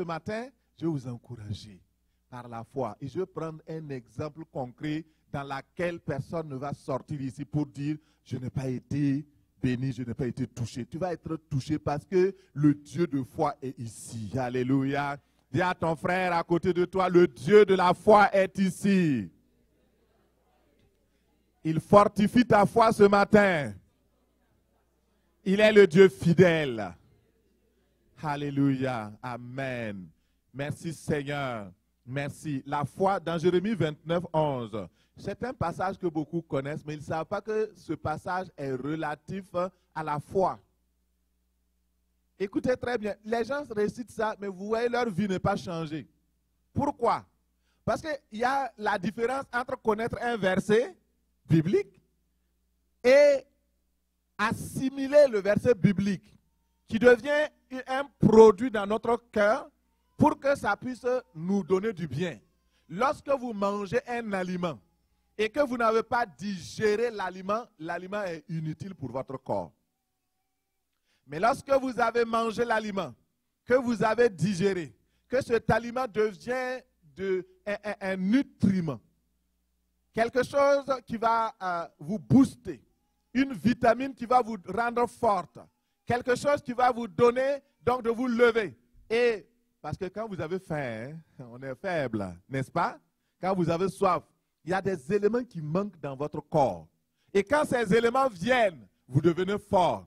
ce matin, je vais vous encourager par la foi. Et je vais prendre un exemple concret dans lequel personne ne va sortir ici pour dire « je n'ai pas été béni, je n'ai pas été touché ». Tu vas être touché parce que le Dieu de foi est ici. Alléluia. Dis à ton frère à côté de toi, le Dieu de la foi est ici. Il fortifie ta foi ce matin. Il est le Dieu fidèle. Alléluia. Amen. Merci Seigneur. Merci. La foi dans Jérémie 29, 11. C'est un passage que beaucoup connaissent, mais ils ne savent pas que ce passage est relatif à la foi. Écoutez très bien. Les gens récitent ça, mais vous voyez, leur vie n'est pas changée. Pourquoi? Parce qu'il y a la différence entre connaître un verset biblique et assimiler le verset biblique, qui devient un produit dans notre cœur pour que ça puisse nous donner du bien. Lorsque vous mangez un aliment et que vous n'avez pas digéré l'aliment, l'aliment est inutile pour votre corps. Mais lorsque vous avez mangé l'aliment, que vous avez digéré, que cet aliment devient un nutriment, quelque chose qui va vous booster, une vitamine qui va vous rendre forte, quelque chose qui va vous donner donc de vous lever. Et parce que quand vous avez faim, on est faible, n'est-ce pas? Quand vous avez soif, il y a des éléments qui manquent dans votre corps. Et quand ces éléments viennent, vous devenez fort.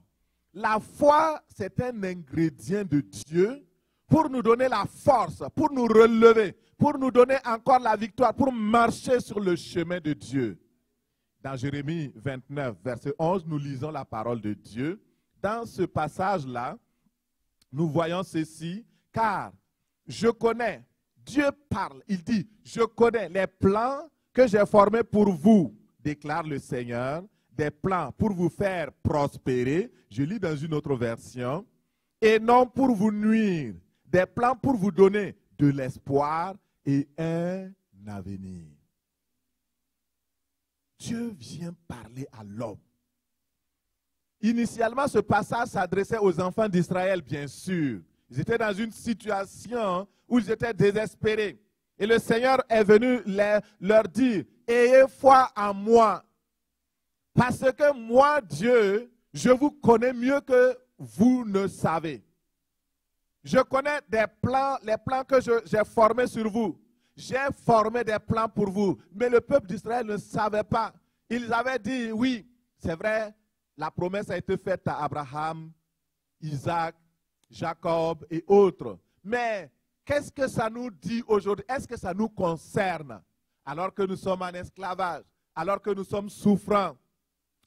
La foi, c'est un ingrédient de Dieu pour nous donner la force, pour nous relever, pour nous donner encore la victoire, pour marcher sur le chemin de Dieu. Dans Jérémie 29, verset 11, nous lisons la parole de Dieu. Dans ce passage-là, nous voyons ceci, car je connais, Dieu parle, il dit, je connais les plans que j'ai formés pour vous, déclare le Seigneur, des plans pour vous faire prospérer, je lis dans une autre version, et non pour vous nuire, des plans pour vous donner de l'espoir et un avenir. Dieu vient parler à l'homme. Initialement, ce passage s'adressait aux enfants d'Israël, bien sûr. Ils étaient dans une situation où ils étaient désespérés. Et le Seigneur est venu leur dire, ayez foi en moi. Parce que moi, Dieu, je vous connais mieux que vous ne savez. Je connais des plans, les plans que j'ai formés sur vous. J'ai formé des plans pour vous. Mais le peuple d'Israël ne savait pas. Ils avaient dit, oui, c'est vrai, la promesse a été faite à Abraham, Isaac, Jacob et autres. Mais qu'est-ce que ça nous dit aujourd'hui? Est-ce que ça nous concerne? Alors que nous sommes en esclavage, alors que nous sommes souffrants.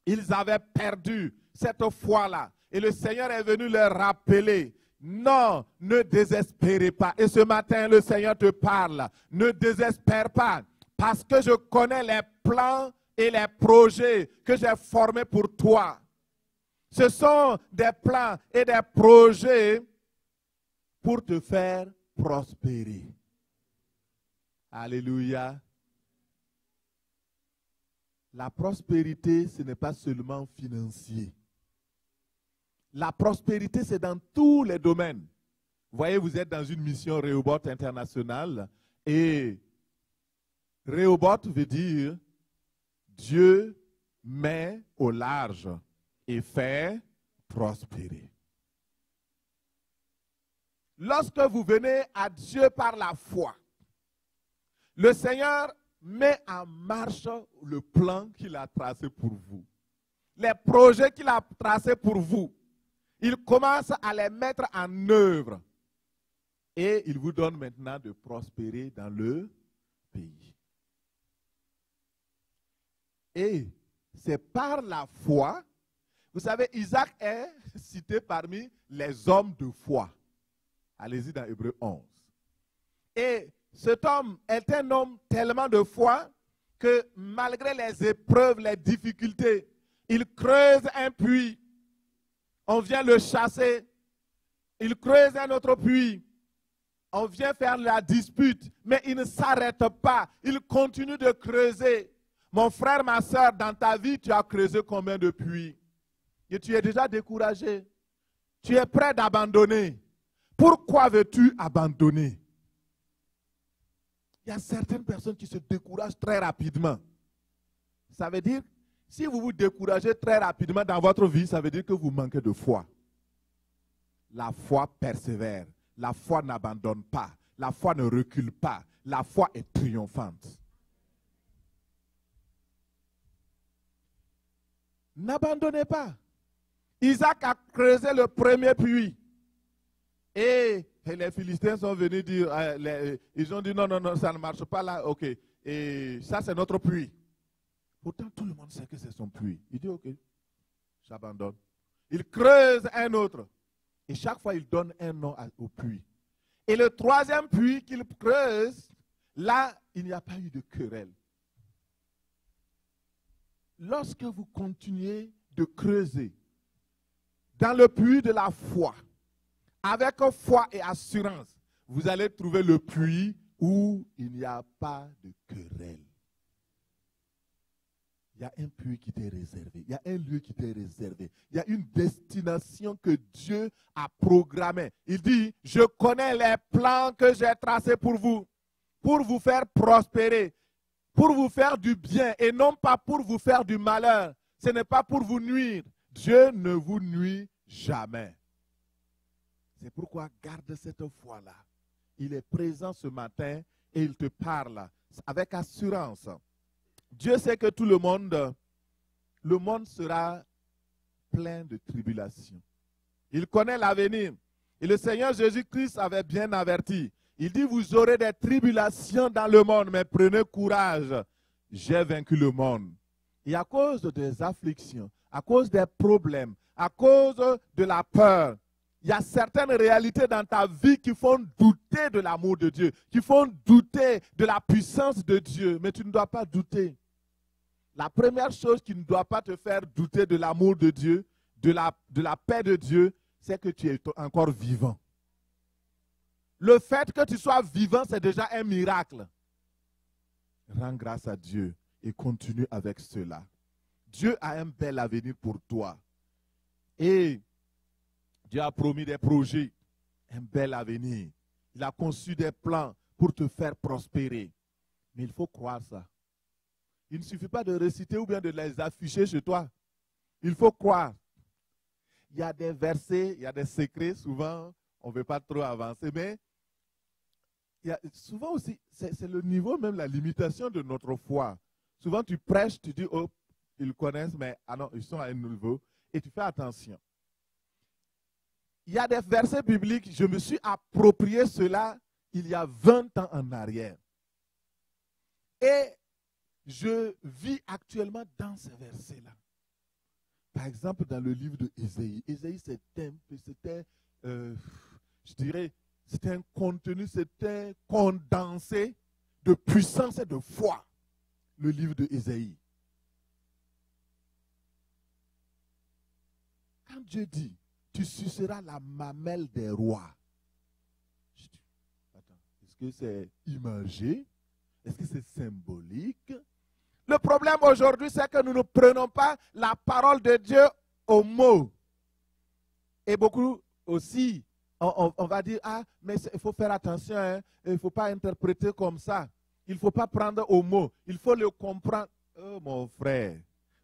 Ils avaient perdu cette foi-là. Et le Seigneur est venu leur rappeler, non, ne désespérez pas. Et ce matin, le Seigneur te parle. Ne désespère pas, parce que je connais les plans et les projets que j'ai formés pour toi. Ce sont des plans et des projets pour te faire prospérer. Alléluia. La prospérité, ce n'est pas seulement financier. La prospérité, c'est dans tous les domaines. Vous voyez, vous êtes dans une mission Rehoboth internationale et Rehoboth veut dire Dieu met au large et fait prospérer. Lorsque vous venez à Dieu par la foi, le Seigneur met en marche le plan qu'il a tracé pour vous. Les projets qu'il a tracés pour vous, il commence à les mettre en œuvre. Et il vous donne maintenant de prospérer dans le pays. Et c'est par la foi, vous savez, Isaac est cité parmi les hommes de foi. Allez-y dans Hébreux 11. Et cet homme est un homme tellement de foi que malgré les épreuves, les difficultés, il creuse un puits. On vient le chasser. Il creuse un autre puits. On vient faire la dispute, mais il ne s'arrête pas. Il continue de creuser. Mon frère, ma soeur, dans ta vie, tu as creusé combien de puits? Et tu es déjà découragé. Tu es prêt d'abandonner. Pourquoi veux-tu abandonner? Il y a certaines personnes qui se découragent très rapidement. Ça veut dire, si vous vous découragez très rapidement dans votre vie, ça veut dire que vous manquez de foi. La foi persévère. La foi n'abandonne pas. La foi ne recule pas. La foi est triomphante. N'abandonnez pas. Isaac a creusé le premier puits. Et les Philistins sont venus dire, ils ont dit non, non, non, ça ne marche pas là, ok. Et ça, c'est notre puits. Pourtant, tout le monde sait que c'est son puits. Il dit, ok, j'abandonne. Il creuse un autre. Et chaque fois, il donne un nom au puits. Et le troisième puits qu'il creuse, là, il n'y a pas eu de querelle. Lorsque vous continuez de creuser dans le puits de la foi, avec foi et assurance, vous allez trouver le puits où il n'y a pas de querelle. Il y a un puits qui t'est réservé. Il y a un lieu qui t'est réservé. Il y a une destination que Dieu a programmée. Il dit, je connais les plans que j'ai tracés pour vous faire prospérer, pour vous faire du bien et non pas pour vous faire du malheur. Ce n'est pas pour vous nuire. Dieu ne vous nuit jamais. C'est pourquoi garde cette foi-là. Il est présent ce matin et il te parle avec assurance. Dieu sait que tout le monde sera plein de tribulations. Il connaît l'avenir. Et le Seigneur Jésus-Christ avait bien averti. Il dit, vous aurez des tribulations dans le monde, mais prenez courage. J'ai vaincu le monde. Et à cause des afflictions, à cause des problèmes, à cause de la peur, il y a certaines réalités dans ta vie qui font douter de l'amour de Dieu, qui font douter de la puissance de Dieu, mais tu ne dois pas douter. La première chose qui ne doit pas te faire douter de l'amour de Dieu, de la paix de Dieu, c'est que tu es encore vivant. Le fait que tu sois vivant, c'est déjà un miracle. Rends grâce à Dieu et continue avec cela. Dieu a un bel avenir pour toi. Et Dieu a promis des projets, un bel avenir. Il a conçu des plans pour te faire prospérer. Mais il faut croire ça. Il ne suffit pas de réciter ou bien de les afficher chez toi. Il faut croire. Il y a des versets, il y a des secrets, souvent, on ne veut pas trop avancer, mais souvent aussi, c'est le niveau, même la limitation de notre foi. Souvent, tu prêches, tu dis, oh, ils connaissent, mais ah non, ils sont à un niveau, et tu fais attention. Il y a des versets bibliques, je me suis approprié cela il y a 20 ans en arrière. Et je vis actuellement dans ces versets-là. Par exemple, dans le livre de Ésaïe. Ésaïe, c'était un contenu, c'était condensé de puissance et de foi. Le livre de Ésaïe. Quand Dieu dit, tu suceras la mamelle des rois. Je dis, attends, est-ce que c'est imagé? Est-ce que c'est symbolique? Le problème aujourd'hui, c'est que nous ne prenons pas la parole de Dieu au mot. Et beaucoup aussi, on va dire, ah, mais il faut faire attention, hein, il ne faut pas interpréter comme ça. Il ne faut pas prendre au mot. Il faut le comprendre. Oh mon frère,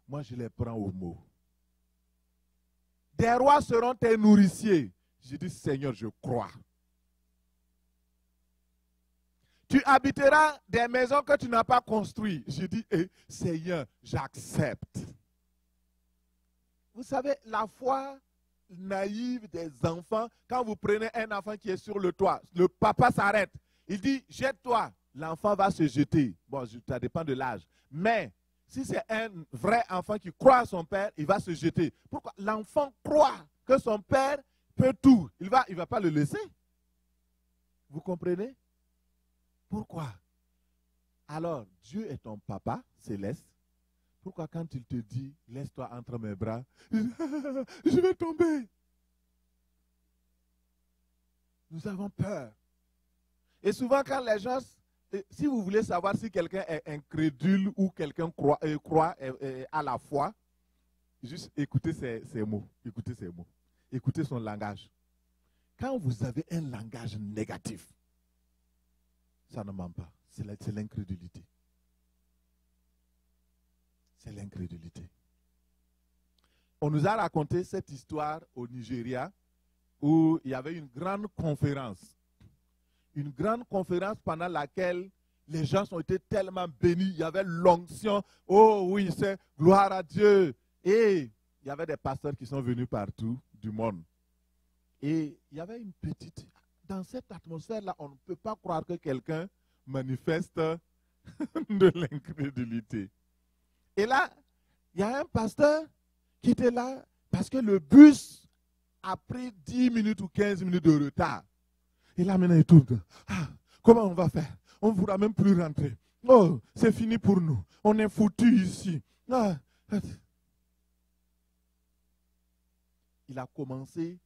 moi je les prends au mot. Des rois seront tes nourriciers. Je dis, Seigneur, je crois. Tu habiteras des maisons que tu n'as pas construites. Je dis, Seigneur, j'accepte. Vous savez, la foi naïve des enfants, quand vous prenez un enfant qui est sur le toit, le papa s'arrête. Il dit, jette-toi. L'enfant va se jeter. Bon, ça dépend de l'âge. Mais si c'est un vrai enfant qui croit à son père, il va se jeter. Pourquoi? L'enfant croit que son père peut tout. Il va pas le laisser. Vous comprenez? Pourquoi? Alors, Dieu est ton papa céleste. Pourquoi quand il te dit, laisse-toi entre mes bras, je vais tomber. Nous avons peur. Et souvent quand les gens, si vous voulez savoir si quelqu'un est incrédule ou quelqu'un croit à la foi, juste écoutez ses mots. Écoutez ses mots. Écoutez son langage. Quand vous avez un langage négatif, ça ne ment pas. C'est l'incrédulité. C'est l'incrédulité. On nous a raconté cette histoire au Nigeria où il y avait une grande conférence. Une grande conférence pendant laquelle les gens ont été tellement bénis. Il y avait l'onction. Oh oui, c'est gloire à Dieu. Et il y avait des pasteurs qui sont venus partout du monde. Et il y avait une petite... Dans cette atmosphère-là, on ne peut pas croire que quelqu'un manifeste de l'incrédulité. Et là, il y a un pasteur qui était là parce que le bus a pris 10 minutes ou 15 minutes de retard. Et là, maintenant, il tourne. Ah, comment on va faire? On ne pourra même plus rentrer. Oh, c'est fini pour nous. On est foutus ici. Ah. Il a commencé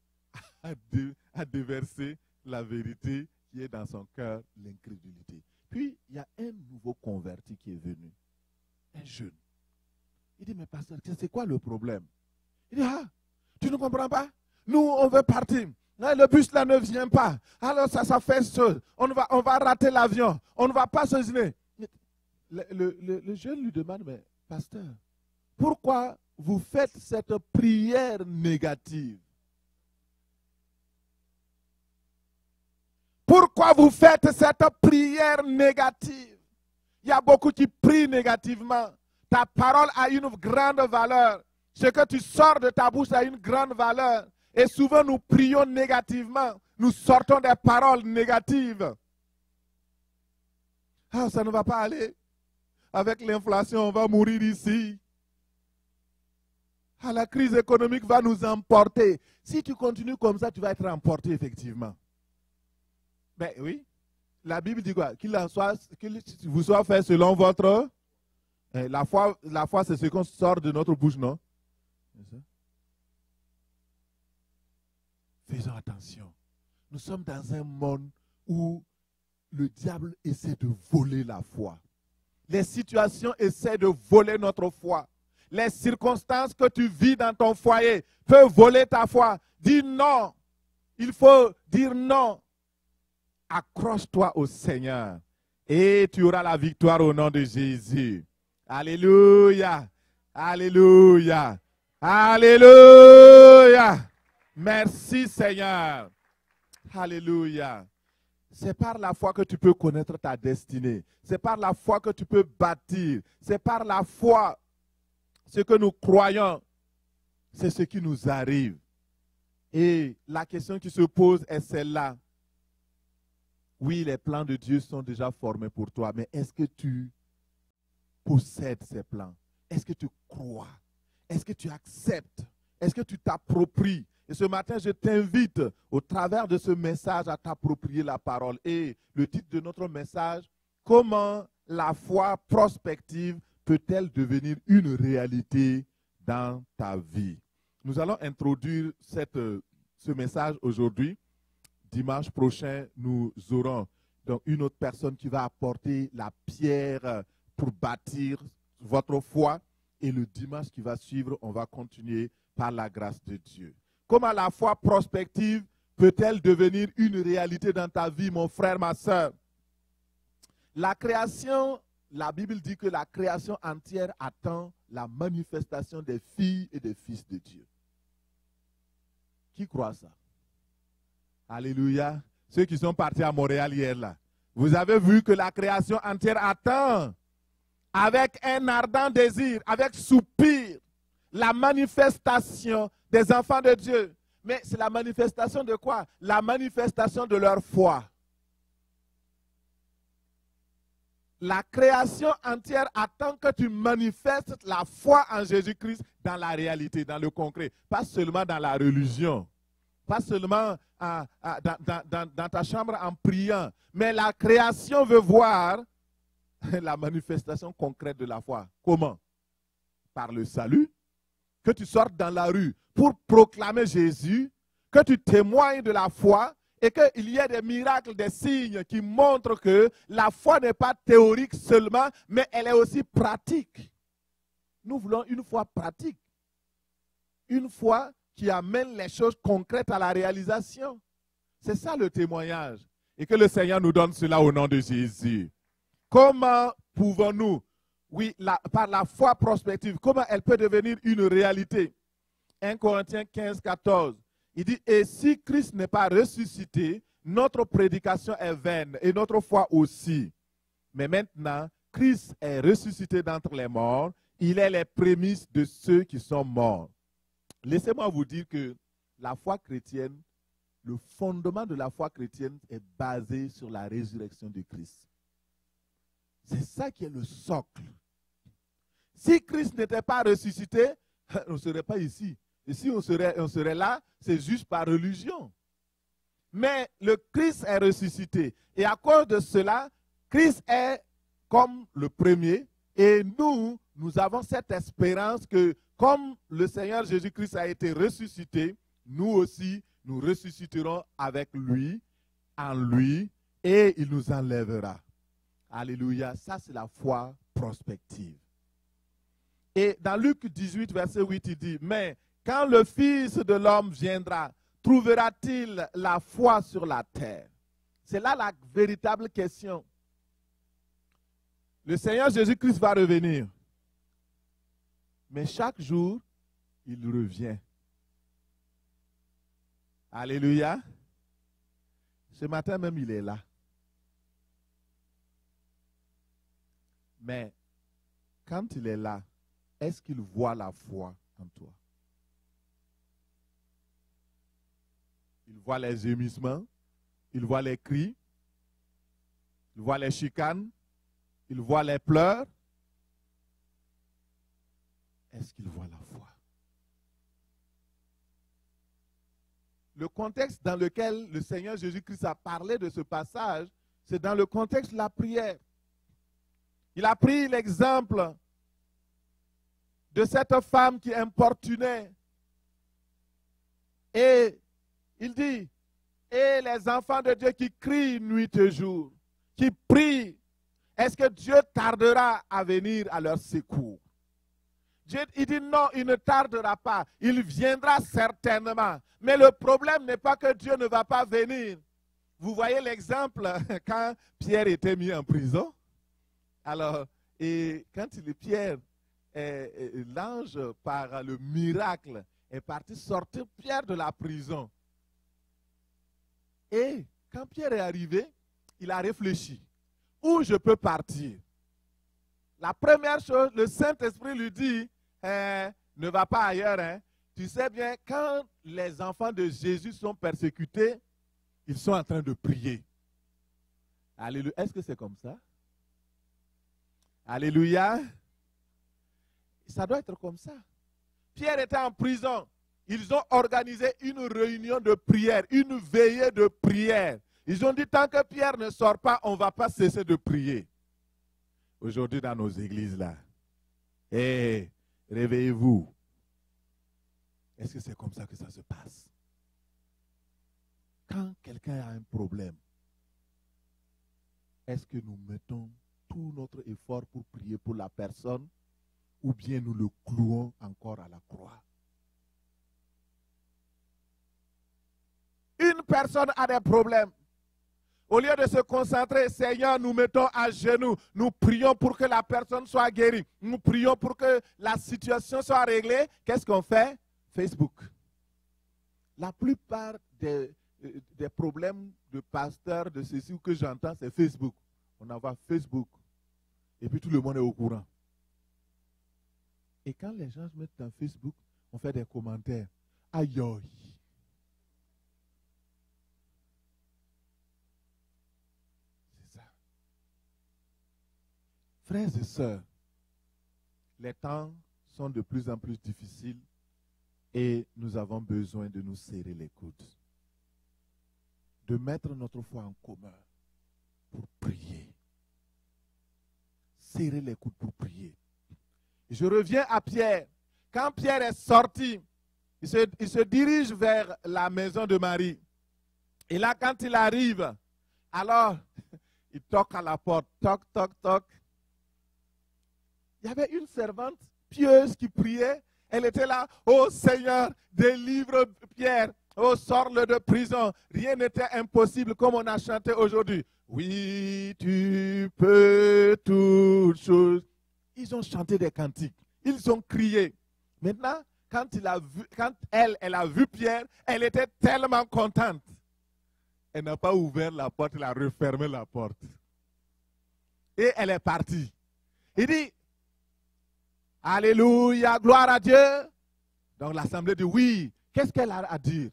à déverser la vérité qui est dans son cœur, l'incrédulité. Puis, il y a un nouveau converti qui est venu. Un jeune. Il dit, mais pasteur, c'est quoi le problème? Il dit, ah, tu ne comprends pas? Nous, on veut partir. Le bus là ne vient pas. Alors ça fait chose. On va rater l'avion. On ne va pas se gêner. Le jeune lui demande, mais pasteur, pourquoi vous faites cette prière négative? Pourquoi vous faites cette prière négative? Il y a beaucoup qui prient négativement. Ta parole a une grande valeur. Ce que tu sors de ta bouche a une grande valeur. Et souvent, nous prions négativement. Nous sortons des paroles négatives. Ah, ça ne va pas aller. Avec l'inflation, on va mourir ici. Ah, la crise économique va nous emporter. Si tu continues comme ça, tu vas être emporté, effectivement. Ben oui. La Bible dit quoi? Qu'il vous soit fait selon votre... La foi, c'est ce qu'on sort de notre bouche, non? Faisons attention. Nous sommes dans un monde où le diable essaie de voler la foi. Les situations essaient de voler notre foi. Les circonstances que tu vis dans ton foyer peuvent voler ta foi. Dis non. Il faut dire non. Accroche-toi au Seigneur et tu auras la victoire au nom de Jésus. Alléluia. Alléluia. Alléluia. Merci Seigneur. Alléluia. C'est par la foi que tu peux connaître ta destinée. C'est par la foi que tu peux bâtir. C'est par la foi. Ce que nous croyons, c'est ce qui nous arrive. Et la question qui se pose est celle-là. Oui, les plans de Dieu sont déjà formés pour toi, mais est-ce que tu possèdes ces plans? Est-ce que tu crois? Est-ce que tu acceptes? Est-ce que tu t'appropries? Et ce matin, je t'invite au travers de ce message à t'approprier la parole. Et le titre de notre message, comment la foi prospective peut-elle devenir une réalité dans ta vie? Nous allons introduire ce message aujourd'hui. Dimanche prochain, nous aurons donc une autre personne qui va apporter la pierre pour bâtir votre foi. Et le dimanche qui va suivre, on va continuer par la grâce de Dieu. Comment la foi prospective peut-elle devenir une réalité dans ta vie, mon frère, ma soeur? La création, la Bible dit que la création entière attend la manifestation des filles et des fils de Dieu. Qui croit ça? Alléluia. Ceux qui sont partis à Montréal hier là. Vous avez vu que la création entière attend avec un ardent désir, avec soupir, la manifestation des enfants de Dieu. Mais c'est la manifestation de quoi? La manifestation de leur foi. La création entière attend que tu manifestes la foi en Jésus-Christ dans la réalité, dans le concret. Pas seulement dans la religion. Pas seulement dans ta chambre en priant. Mais la création veut voir la manifestation concrète de la foi. Comment? Par le salut. Que tu sortes dans la rue pour proclamer Jésus. Que tu témoignes de la foi. Et qu'il y ait des miracles, des signes qui montrent que la foi n'est pas théorique seulement, mais elle est aussi pratique. Nous voulons une foi pratique. Une foi qui amène les choses concrètes à la réalisation. C'est ça le témoignage. Et que le Seigneur nous donne cela au nom de Jésus. Comment pouvons-nous, oui, par la foi prospective, comment elle peut devenir une réalité? 1 Corinthiens 15, 14. Il dit, et si Christ n'est pas ressuscité, notre prédication est vaine et notre foi aussi. Mais maintenant, Christ est ressuscité d'entre les morts. Il est les prémices de ceux qui sont morts. Laissez-moi vous dire que la foi chrétienne, le fondement de la foi chrétienne est basé sur la résurrection de Christ. C'est ça qui est le socle. Si Christ n'était pas ressuscité, on ne serait pas ici. Et si on serait là, c'est juste par religion. Mais le Christ est ressuscité. Et à cause de cela, Christ est comme le premier. Et nous avons cette espérance que comme le Seigneur Jésus-Christ a été ressuscité, nous aussi, nous ressusciterons avec lui, en lui, et il nous enlèvera. Alléluia. Ça, c'est la foi prospective. Et dans Luc 18, verset 8, il dit, mais quand le Fils de l'homme viendra, trouvera-t-il la foi sur la terre? C'est là la véritable question. Le Seigneur Jésus-Christ va revenir. Mais chaque jour, il revient. Alléluia. Ce matin même, il est là. Mais quand il est là, est-ce qu'il voit la foi en toi? Il voit les gémissements, il voit les cris, il voit les chicanes, il voit les pleurs. Est-ce qu'il voit la foi? Le contexte dans lequel le Seigneur Jésus-Christ a parlé de ce passage, c'est dans le contexte de la prière. Il a pris l'exemple de cette femme qui importunait. Et il dit, et les enfants de Dieu qui crient nuit et jour, qui prient, est-ce que Dieu tardera à venir à leur secours? Dieu, il dit non, il ne tardera pas, il viendra certainement. Mais le problème n'est pas que Dieu ne va pas venir. Vous voyez l'exemple quand Pierre était mis en prison. Alors, et quand Pierre, l'ange, par le miracle, est parti sortir Pierre de la prison. Et quand Pierre est arrivé, il a réfléchi. Où je peux partir? La première chose, le Saint-Esprit lui dit, ne va pas ailleurs. Hein. Tu sais bien, quand les enfants de Jésus sont persécutés, ils sont en train de prier. Alléluia. Est-ce que c'est comme ça? Alléluia. Ça doit être comme ça. Pierre était en prison. Ils ont organisé une réunion de prière, une veillée de prière. Ils ont dit, tant que Pierre ne sort pas, on ne va pas cesser de prier. Aujourd'hui, dans nos églises, là, réveillez-vous. Est-ce que c'est comme ça que ça se passe? Quand quelqu'un a un problème, est-ce que nous mettons tout notre effort pour prier pour la personne ou bien nous le clouons encore à la croix? Une personne a des problèmes. Au lieu de se concentrer, Seigneur, nous mettons à genoux, nous prions pour que la personne soit guérie, nous prions pour que la situation soit réglée. Qu'est-ce qu'on fait? Facebook. La plupart des problèmes de pasteurs, de ceci que j'entends, c'est Facebook. On envoie Facebook. Et puis tout le monde est au courant. Et quand les gens se mettent dans Facebook, on fait des commentaires. Aïe, aïe. C'est ça. Frères et sœurs, les temps sont de plus en plus difficiles et nous avons besoin de nous serrer les coudes. De mettre notre foi en commun pour prier. Serrer les coudes pour prier. Je reviens à Pierre. Quand Pierre est sorti, il se dirige vers la maison de Marie. Et là, quand il arrive, alors, il toque à la porte. Toc, toc, toc. Il y avait une servante pieuse qui priait. Elle était là. Oh Seigneur, délivre Pierre. Oh, sors-le de prison. Rien n'était impossible comme on a chanté aujourd'hui. Oui, tu peux toutes choses. Ils ont chanté des cantiques. Ils ont crié. Maintenant, quand elle a vu Pierre, elle était tellement contente. Elle n'a pas ouvert la porte, elle a refermé la porte. Et elle est partie. Il dit, Alléluia, gloire à Dieu. Donc l'assemblée dit, oui, qu'est-ce qu'elle a à dire?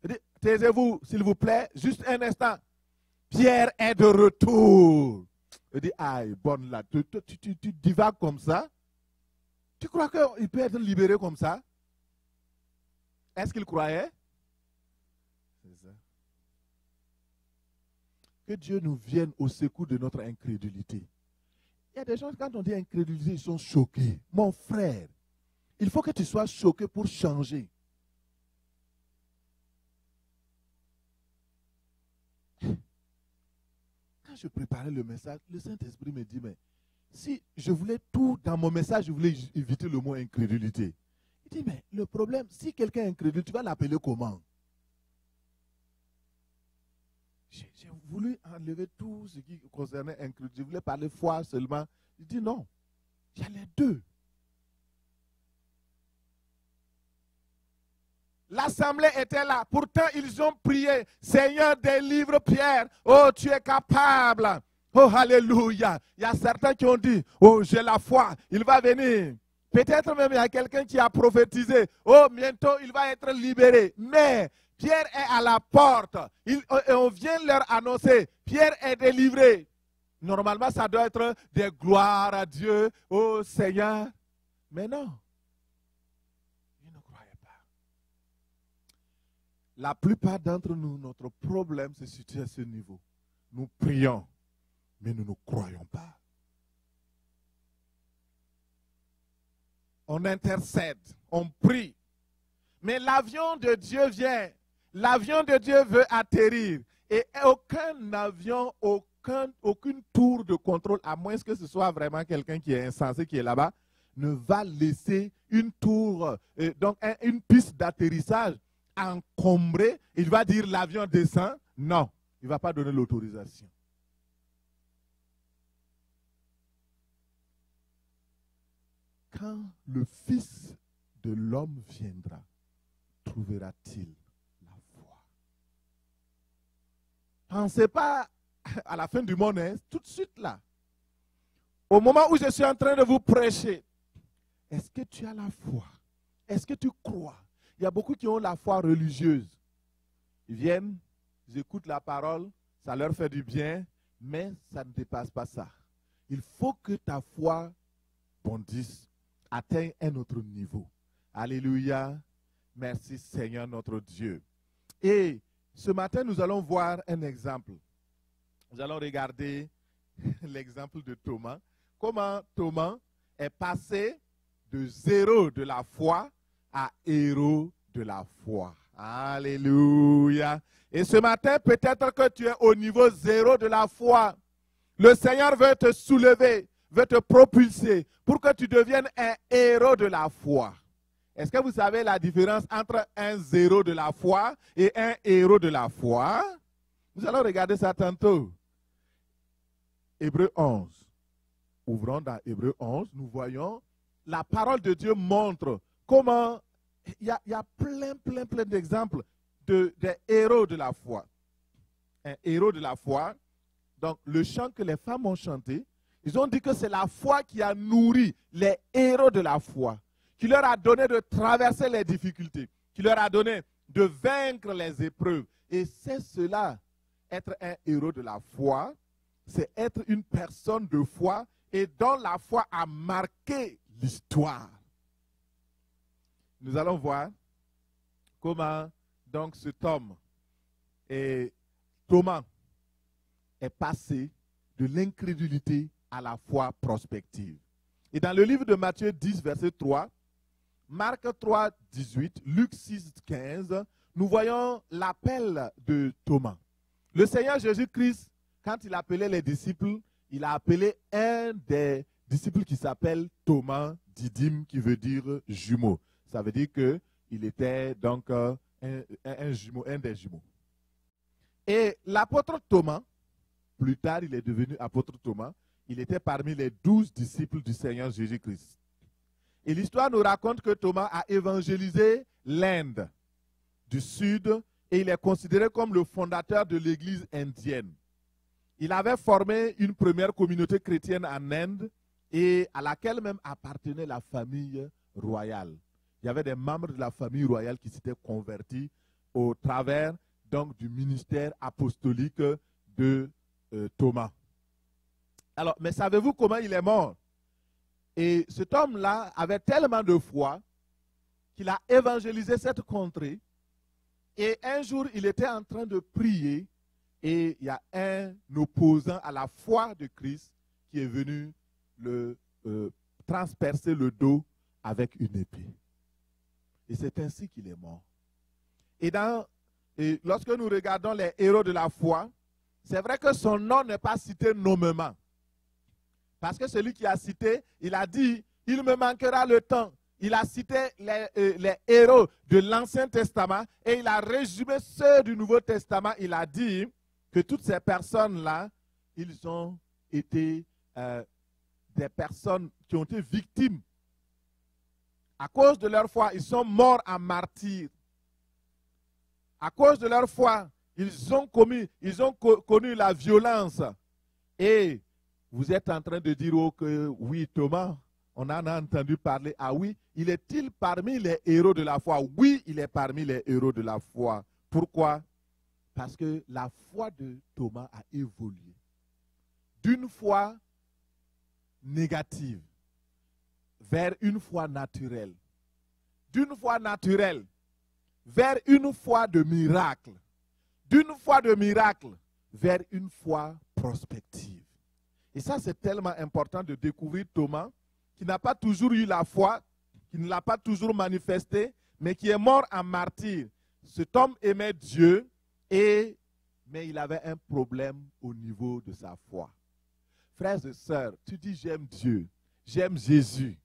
Il dit, taisez-vous, s'il vous plaît, juste un instant. Pierre est de retour. Il dit, aïe, bonne là, tu divagues comme ça? Tu crois qu'il peut être libéré comme ça? Est-ce qu'il croyait? C'est ça. Que Dieu nous vienne au secours de notre incrédulité. Il y a des gens, quand on dit incrédulité, ils sont choqués. Mon frère, il faut que tu sois choqué pour changer. Quand je préparais le message, le Saint-Esprit me dit, mais si je voulais tout dans mon message, je voulais éviter le mot incrédulité. Il dit, mais le problème, si quelqu'un est incrédule, tu vas l'appeler comment? J'ai voulu enlever tout ce qui concernait incrédulité. Je voulais parler foi seulement. Il dit non, il y a les deux. L'assemblée était là. Pourtant, ils ont prié. Seigneur, délivre Pierre. Oh, tu es capable. Oh, alléluia. Il y a certains qui ont dit, oh, j'ai la foi. Il va venir. Peut-être même il y a quelqu'un qui a prophétisé. Oh, bientôt, il va être libéré. Mais Pierre est à la porte. Et on vient leur annoncer, Pierre est délivré. Normalement, ça doit être des gloires à Dieu. Oh, Seigneur. Mais non. La plupart d'entre nous, notre problème se situe à ce niveau. Nous prions, mais nous ne croyons pas. On intercède, on prie. Mais l'avion de Dieu vient. L'avion de Dieu veut atterrir. Et aucun avion, aucune tour de contrôle, à moins que ce soit vraiment quelqu'un qui est insensé, qui est là-bas, ne va laisser une tour, donc une piste d'atterrissage encombré, il va dire l'avion descend. Non, il ne va pas donner l'autorisation. Quand le Fils de l'homme viendra, trouvera-t-il la foi? Pensez pas à la fin du monde, hein, tout de suite là. Au moment où je suis en train de vous prêcher, est-ce que tu as la foi? Est-ce que tu crois? Il y a beaucoup qui ont la foi religieuse. Ils viennent, ils écoutent la parole, ça leur fait du bien, mais ça ne dépasse pas ça. Il faut que ta foi bondisse, atteigne un autre niveau. Alléluia. Merci Seigneur notre Dieu. Et ce matin, nous allons voir un exemple. Nous allons regarder l'exemple de Thomas. Comment Thomas est passé de zéro de la foi à héros de la foi. Alléluia. Et ce matin, peut-être que tu es au niveau zéro de la foi. Le Seigneur veut te soulever, veut te propulser pour que tu deviennes un héros de la foi. Est-ce que vous savez la différence entre un zéro de la foi et un héros de la foi? Nous allons regarder ça tantôt. Hébreux 11. Ouvrons dans Hébreux 11, nous voyons la parole de Dieu montre comment il y a plein d'exemples des héros de la foi. Un héros de la foi, donc le chant que les femmes ont chanté, ils ont dit que c'est la foi qui a nourri les héros de la foi, qui leur a donné de traverser les difficultés, qui leur a donné de vaincre les épreuves. Et c'est cela, être un héros de la foi, c'est être une personne de foi et dont la foi a marqué l'histoire. Nous allons voir comment donc cet homme, Thomas, est passé de l'incrédulité à la foi prospective. Et dans le livre de Matthieu 10, verset 3, Marc 3, 18, Luc 6, 15, nous voyons l'appel de Thomas. Le Seigneur Jésus-Christ, quand il appelait les disciples, il a appelé un des disciples qui s'appelle Thomas Didyme, qui veut dire jumeau. Ça veut dire qu'il était donc un des jumeaux. Et l'apôtre Thomas, plus tard il est devenu apôtre Thomas, il était parmi les 12 disciples du Seigneur Jésus-Christ. Et l'histoire nous raconte que Thomas a évangélisé l'Inde du Sud et il est considéré comme le fondateur de l'église indienne. Il avait formé une première communauté chrétienne en Inde et à laquelle même appartenait la famille royale. Il y avait des membres de la famille royale qui s'étaient convertis au travers donc du ministère apostolique de Thomas. Alors, mais savez-vous comment il est mort? Et cet homme-là avait tellement de foi qu'il a évangélisé cette contrée. Et un jour, il était en train de prier et il y a un opposant à la foi de Christ qui est venu le transpercer le dos avec une épée. Et c'est ainsi qu'il est mort. Et lorsque nous regardons les héros de la foi, c'est vrai que son nom n'est pas cité nommément. Parce que celui qui a cité, il a dit, il me manquera le temps. Il a cité les héros de l'Ancien Testament et il a résumé ceux du Nouveau Testament. Il a dit que toutes ces personnes-là, ils ont été des personnes qui ont été victimes. À cause de leur foi, ils sont morts en martyrs. À cause de leur foi, ils ont connu la violence. Et vous êtes en train de dire que oui, Thomas, on en a entendu parler. Ah oui, il est-il parmi les héros de la foi? Oui, il est parmi les héros de la foi. Pourquoi? Parce que la foi de Thomas a évolué. D'une foi négative vers une foi naturelle. D'une foi naturelle vers une foi de miracle. D'une foi de miracle vers une foi prospective. Et ça, c'est tellement important de découvrir Thomas, qui n'a pas toujours eu la foi, qui ne l'a pas toujours manifesté, mais qui est mort en martyr. Cet homme aimait Dieu, mais il avait un problème au niveau de sa foi. Frères et sœurs, tu dis j'aime Dieu, j'aime Jésus,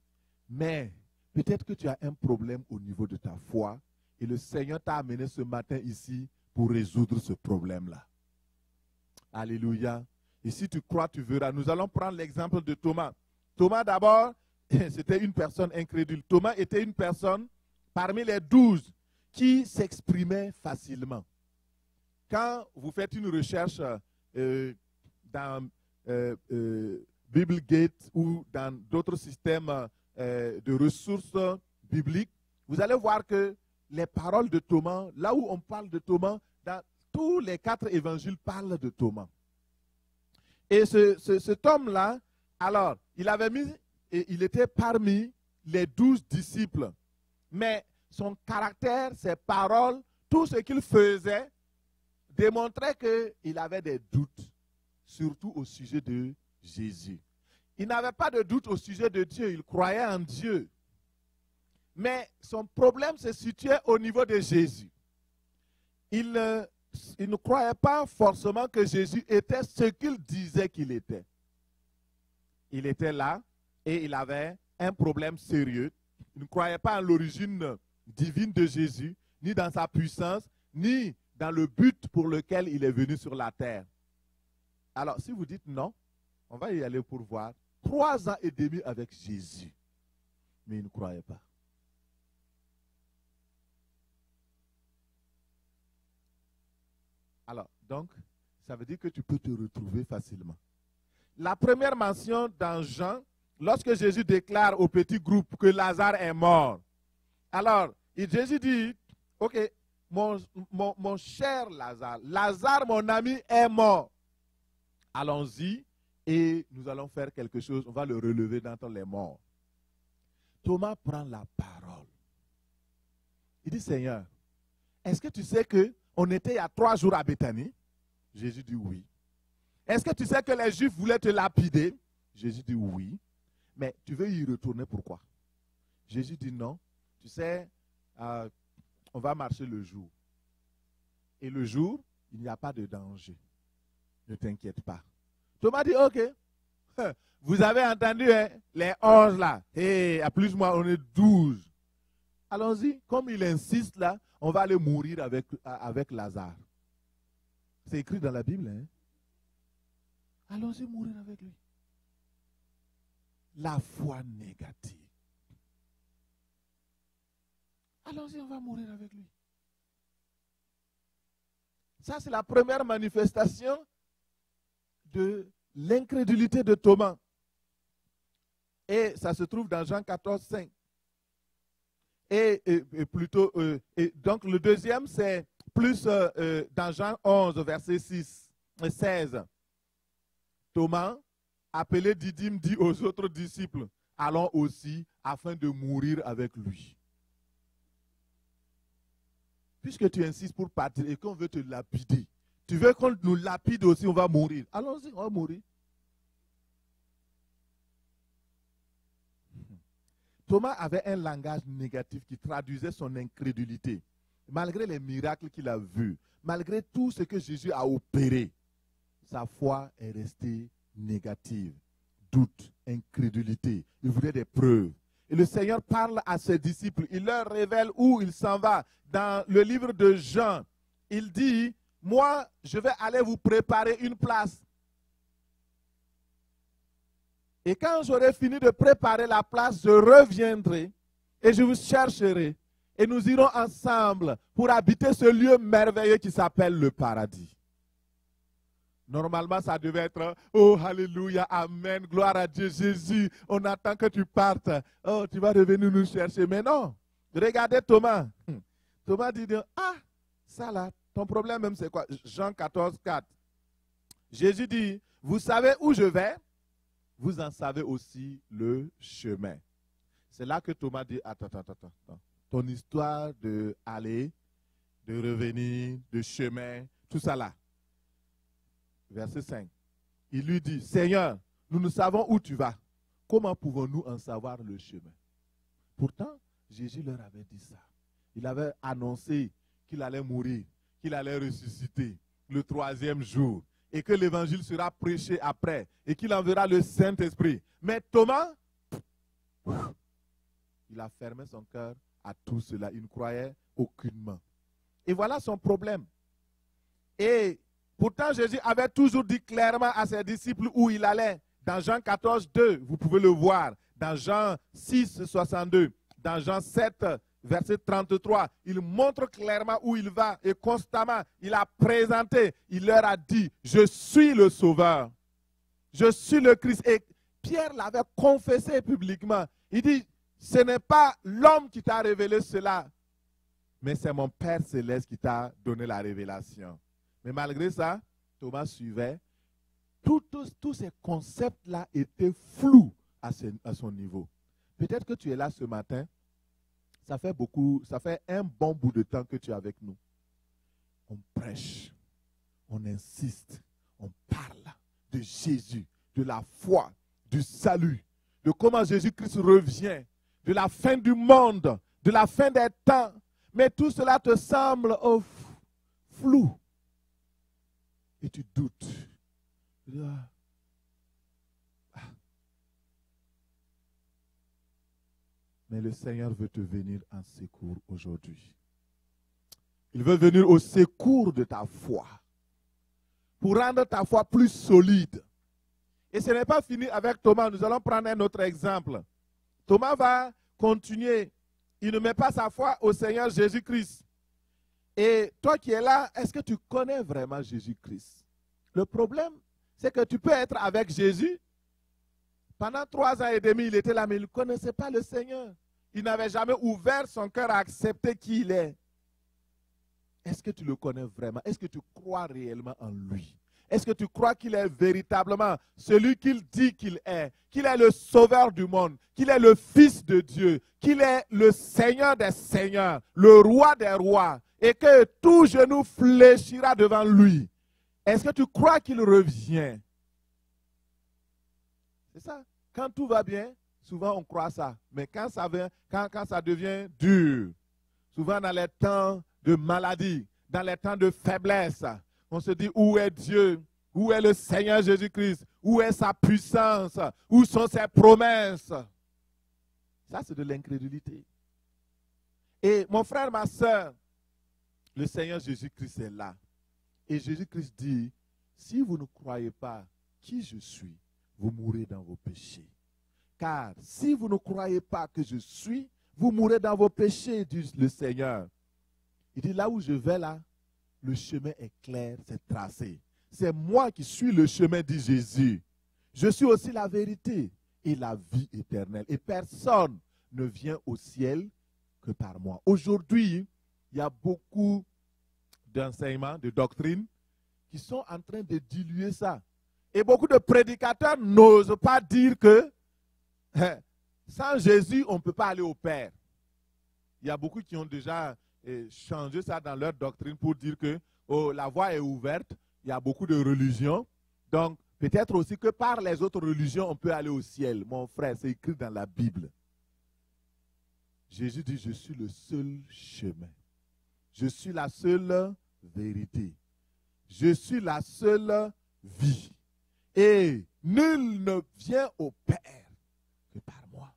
mais peut-être que tu as un problème au niveau de ta foi et le Seigneur t'a amené ce matin ici pour résoudre ce problème-là. Alléluia. Et si tu crois, tu verras. Nous allons prendre l'exemple de Thomas. Thomas d'abord, c'était une personne incrédule. Thomas était une personne parmi les 12 qui s'exprimait facilement. Quand vous faites une recherche dans BibleGate ou dans d'autres systèmes de ressources bibliques, vous allez voir que les paroles de Thomas, là où on parle de Thomas, dans tous les 4 évangiles parlent de Thomas. Et cet homme-là, alors, il était parmi les 12 disciples. Mais son caractère, ses paroles, tout ce qu'il faisait, démontrait qu'il avait des doutes, surtout au sujet de Jésus. Il n'avait pas de doute au sujet de Dieu, il croyait en Dieu. Mais son problème se situait au niveau de Jésus. Il ne croyait pas forcément que Jésus était ce qu'il disait qu'il était. Il était là et il avait un problème sérieux. Il ne croyait pas en l'origine divine de Jésus, ni dans sa puissance, ni dans le but pour lequel il est venu sur la terre. Alors, si vous dites non, on va y aller pour voir. 3 ans et demi avec Jésus. Mais il ne croyait pas. Alors, donc, ça veut dire que tu peux te retrouver facilement. La première mention dans Jean, lorsque Jésus déclare au petit groupe que Lazare est mort. Alors, Jésus dit, ok, mon cher Lazare, Lazare, mon ami, est mort. Allons-y et nous allons faire quelque chose, on va le relever d'entre les morts. Thomas prend la parole. Il dit, Seigneur, est-ce que tu sais qu'on était il y a 3 jours à Béthanie? Jésus dit oui. Est-ce que tu sais que les Juifs voulaient te lapider? Jésus dit oui. Mais tu veux y retourner, pourquoi? Jésus dit non. Tu sais, on va marcher le jour. Et le jour, il n'y a pas de danger. Ne t'inquiète pas. Thomas dit, ok. Vous avez entendu hein, les 11 là. Et à plus ou moins, on est 12. Allons-y. Comme il insiste là, on va aller mourir avec Lazare. C'est écrit dans la Bible. Hein? Allons-y mourir avec lui. La foi négative. Allons-y, on va mourir avec lui. Ça, c'est la première manifestation de l'incrédulité de Thomas. Et ça se trouve dans Jean 14, 5. Et donc le deuxième, c'est plus dans Jean 11, verset 16. Thomas, appelé Didyme, dit aux autres disciples, allons aussi afin de mourir avec lui. Puisque tu insistes pour partir et qu'on veut te lapider, tu veux qu'on nous lapide aussi, on va mourir. Allons-y, on va mourir. Thomas avait un langage négatif qui traduisait son incrédulité. Malgré les miracles qu'il a vus, malgré tout ce que Jésus a opéré, sa foi est restée négative. Doute, incrédulité. Il voulait des preuves. Et le Seigneur parle à ses disciples. Il leur révèle où il s'en va. Dans le livre de Jean, il dit, moi, je vais aller vous préparer une place. Et quand j'aurai fini de préparer la place, je reviendrai et je vous chercherai. Et nous irons ensemble pour habiter ce lieu merveilleux qui s'appelle le paradis. Normalement, ça devait être « Oh, alléluia, amen, gloire à Dieu, Jésus, on attend que tu partes. Oh, tu vas revenir nous chercher. » Mais non, regardez Thomas. Thomas dit « Ah, ça là, ton problème même c'est quoi ?» Jean 14, 4. Jésus dit « Vous savez où je vais? Vous en savez aussi le chemin. » C'est là que Thomas dit « Attends. Ton histoire de aller, de revenir, de chemin, tout ça là. » Verset 5. Il lui dit, Seigneur, nous ne savons où tu vas. Comment pouvons-nous en savoir le chemin? Pourtant, Jésus leur avait dit ça. Il avait annoncé qu'il allait mourir, qu'il allait ressusciter le 3e jour et que l'évangile sera prêché après et qu'il enverra le Saint-Esprit. Mais Thomas, il a fermé son cœur à tout cela. Il ne croyait aucunement. Et voilà son problème. Et pourtant, Jésus avait toujours dit clairement à ses disciples où il allait. Dans Jean 14, 2, vous pouvez le voir. Dans Jean 6, 62. Dans Jean 7, verset 33. Il montre clairement où il va. Et constamment, il a présenté. Il leur a dit, je suis le Sauveur. Je suis le Christ. Et Pierre l'avait confessé publiquement. Il dit, ce n'est pas l'homme qui t'a révélé cela, mais c'est mon Père Céleste qui t'a donné la révélation. Mais malgré ça, Thomas suivait. Tous ces concepts-là étaient flous à son niveau. Peut-être que tu es là ce matin. Ça fait un bon bout de temps que tu es avec nous. On prêche, on insiste, on parle de Jésus, de la foi, du salut, de comment Jésus-Christ revient, de la fin du monde, de la fin des temps. Mais tout cela te semble flou. Et tu doutes. Mais le Seigneur veut te venir en secours aujourd'hui. Il veut venir au secours de ta foi. Pour rendre ta foi plus solide. Et ce n'est pas fini avec Thomas. Nous allons prendre un autre exemple. Thomas va continuer. Il ne met pas sa foi au Seigneur Jésus-Christ. Et toi qui es là, est-ce que tu connais vraiment Jésus-Christ? Le problème, c'est que tu peux être avec Jésus. Pendant 3 ans et demi, il était là, mais il ne connaissait pas le Seigneur. Il n'avait jamais ouvert son cœur à accepter qui il est. Est-ce que tu le connais vraiment? Est-ce que tu crois réellement en lui? Est-ce que tu crois qu'il est véritablement celui qu'il dit qu'il est le sauveur du monde, qu'il est le Fils de Dieu, qu'il est le Seigneur des seigneurs, le roi des rois, et que tout genou fléchira devant lui? Est-ce que tu crois qu'il revient? C'est ça. Quand tout va bien, souvent on croit ça. Mais quand ça devient dur, souvent dans les temps de maladie, dans les temps de faiblesse, on se dit, où est Dieu? Où est le Seigneur Jésus-Christ? Où est sa puissance? Où sont ses promesses? Ça, c'est de l'incrédulité. Et mon frère, ma soeur, Le Seigneur Jésus-Christ est là. Et Jésus-Christ dit, si vous ne croyez pas qui je suis, vous mourrez dans vos péchés. Car si vous ne croyez pas que je suis, vous mourrez dans vos péchés, dit le Seigneur. Il dit, là où je vais là, le chemin est clair, c'est tracé. C'est moi qui suis le chemin, dit Jésus. Je suis aussi la vérité et la vie éternelle. Et personne ne vient au ciel que par moi. Aujourd'hui, il y a beaucoup d'enseignements, de doctrines qui sont en train de diluer ça. Et beaucoup de prédicateurs n'osent pas dire que sans Jésus, on ne peut pas aller au Père. Il y a beaucoup qui ont déjà changé ça dans leur doctrine pour dire que la voie est ouverte. Il y a beaucoup de religions. Donc, peut-être aussi que par les autres religions, on peut aller au ciel. Mon frère, c'est écrit dans la Bible. Jésus dit, je suis le seul chemin. Je suis la seule vérité. Je suis la seule vie. Et nul ne vient au Père que par moi.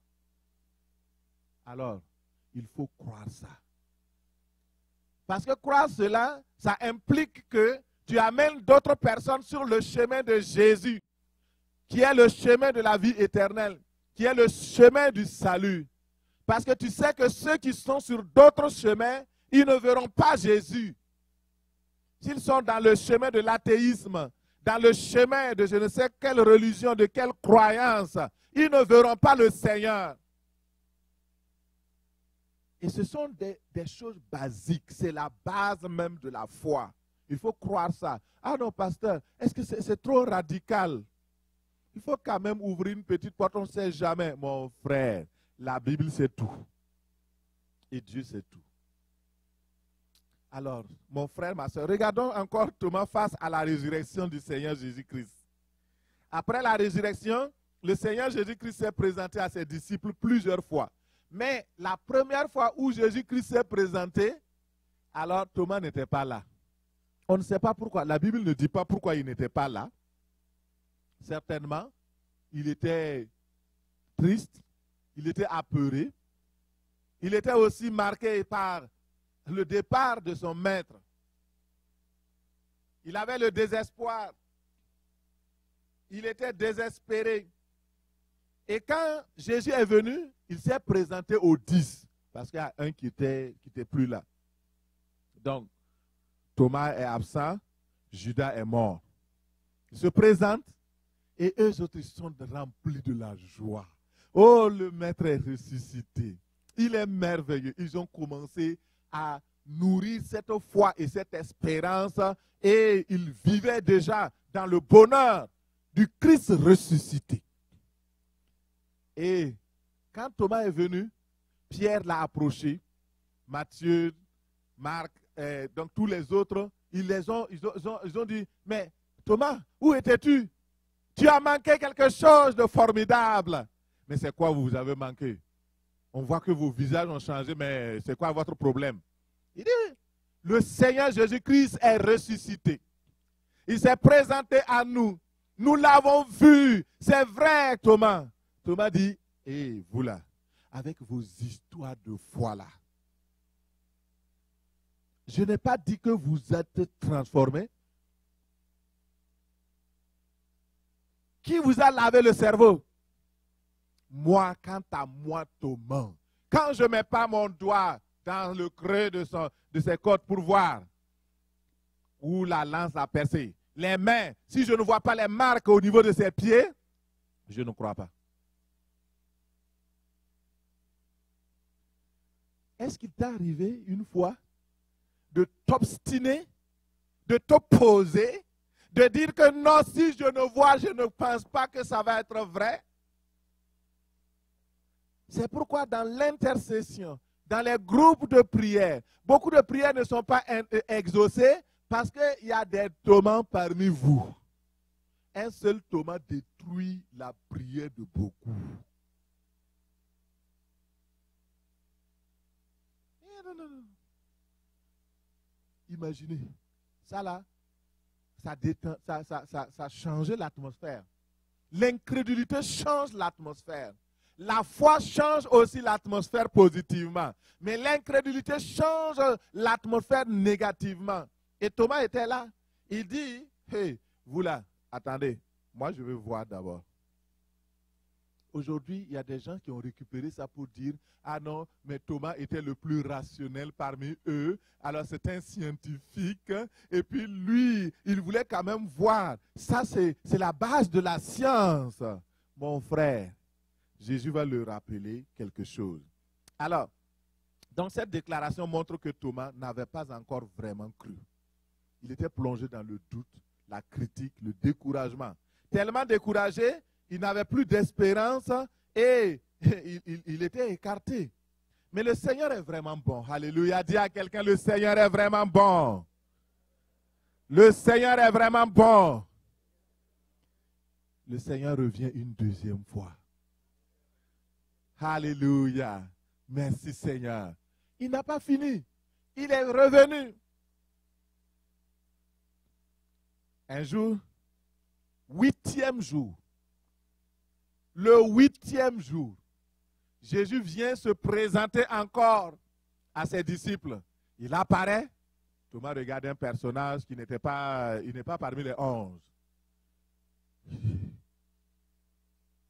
Alors, il faut croire ça. Parce que croire cela, ça implique que tu amènes d'autres personnes sur le chemin de Jésus, qui est le chemin de la vie éternelle, qui est le chemin du salut. Parce que tu sais que ceux qui sont sur d'autres chemins, ils ne verront pas Jésus. S'ils sont dans le chemin de l'athéisme, dans le chemin de je ne sais quelle religion, de quelle croyance, ils ne verront pas le Seigneur. Et ce sont des choses basiques. C'est la base même de la foi. Il faut croire ça. Ah non, pasteur, est-ce que c'est trop radical? Il faut quand même ouvrir une petite porte, on ne sait jamais. Mon frère, la Bible c'est tout. Et Dieu c'est tout. Alors, mon frère, ma soeur, regardons encore Thomas face à la résurrection du Seigneur Jésus-Christ. Après la résurrection, le Seigneur Jésus-Christ s'est présenté à ses disciples plusieurs fois. Mais la première fois où Jésus-Christ s'est présenté, alors Thomas n'était pas là. On ne sait pas pourquoi. La Bible ne dit pas pourquoi il n'était pas là. Certainement, il était triste, il était apeuré. Il était aussi marqué par le départ de son maître. Il avait le désespoir. Il était désespéré. Et quand Jésus est venu, il s'est présenté aux 10. Parce qu'il y a un qui était plus là. Donc, Thomas est absent, Judas est mort. Il se présente et eux autres sont remplis de la joie. Oh, le maître est ressuscité. Il est merveilleux. Ils ont commencé à nourrir cette foi et cette espérance et ils vivaient déjà dans le bonheur du Christ ressuscité. Et quand Thomas est venu, Pierre l'a approché, Matthieu, Marc, donc tous les autres, ils ont dit, mais Thomas, où étais-tu? Tu as manqué quelque chose de formidable. Mais c'est quoi vous avez manqué? On voit que vos visages ont changé, mais c'est quoi votre problème? Il dit, le Seigneur Jésus-Christ est ressuscité. Il s'est présenté à nous. Nous l'avons vu. C'est vrai, Thomas. Thomas dit, et vous là, avec vos histoires de foi là, je n'ai pas dit que vous êtes transformés. Qui vous a lavé le cerveau? Moi, quant à moi, Thomas, quand je ne mets pas mon doigt dans le creux de ses côtes pour voir où la lance a percé, les mains, si je ne vois pas les marques au niveau de ses pieds, je ne crois pas. Est-ce qu'il t'est arrivé une fois de t'obstiner, de t'opposer, de dire que non, si je ne vois, je ne pense pas que ça va être vrai? C'est pourquoi dans l'intercession, dans les groupes de prière, beaucoup de prières ne sont pas exaucées parce qu'il y a des Thomas parmi vous. Un seul Thomas détruit la prière de beaucoup. Non. Imaginez, ça là, ça a changé l'atmosphère. L'incrédulité change l'atmosphère. La foi change aussi l'atmosphère positivement. Mais l'incrédulité change l'atmosphère négativement. Et Thomas était là. Il dit, hey, vous là, attendez, moi je veux voir d'abord. Aujourd'hui, il y a des gens qui ont récupéré ça pour dire, ah non, mais Thomas était le plus rationnel parmi eux. Alors c'est un scientifique. Et puis lui, il voulait quand même voir. Ça, c'est la base de la science. Mon frère, Jésus va le rappeler quelque chose. Alors, donc cette déclaration montre que Thomas n'avait pas encore vraiment cru. Il était plongé dans le doute, la critique, le découragement. Tellement découragé, il n'avait plus d'espérance et il était écarté. Mais le Seigneur est vraiment bon. Alléluia. Dis à quelqu'un, le Seigneur est vraiment bon. Le Seigneur est vraiment bon. Le Seigneur revient une deuxième fois. Alléluia. Merci Seigneur. Il n'a pas fini. Il est revenu. Un jour, 8e jour. Le 8e jour, Jésus vient se présenter encore à ses disciples. Il apparaît. Thomas regarde un personnage qui n'est pas parmi les 11.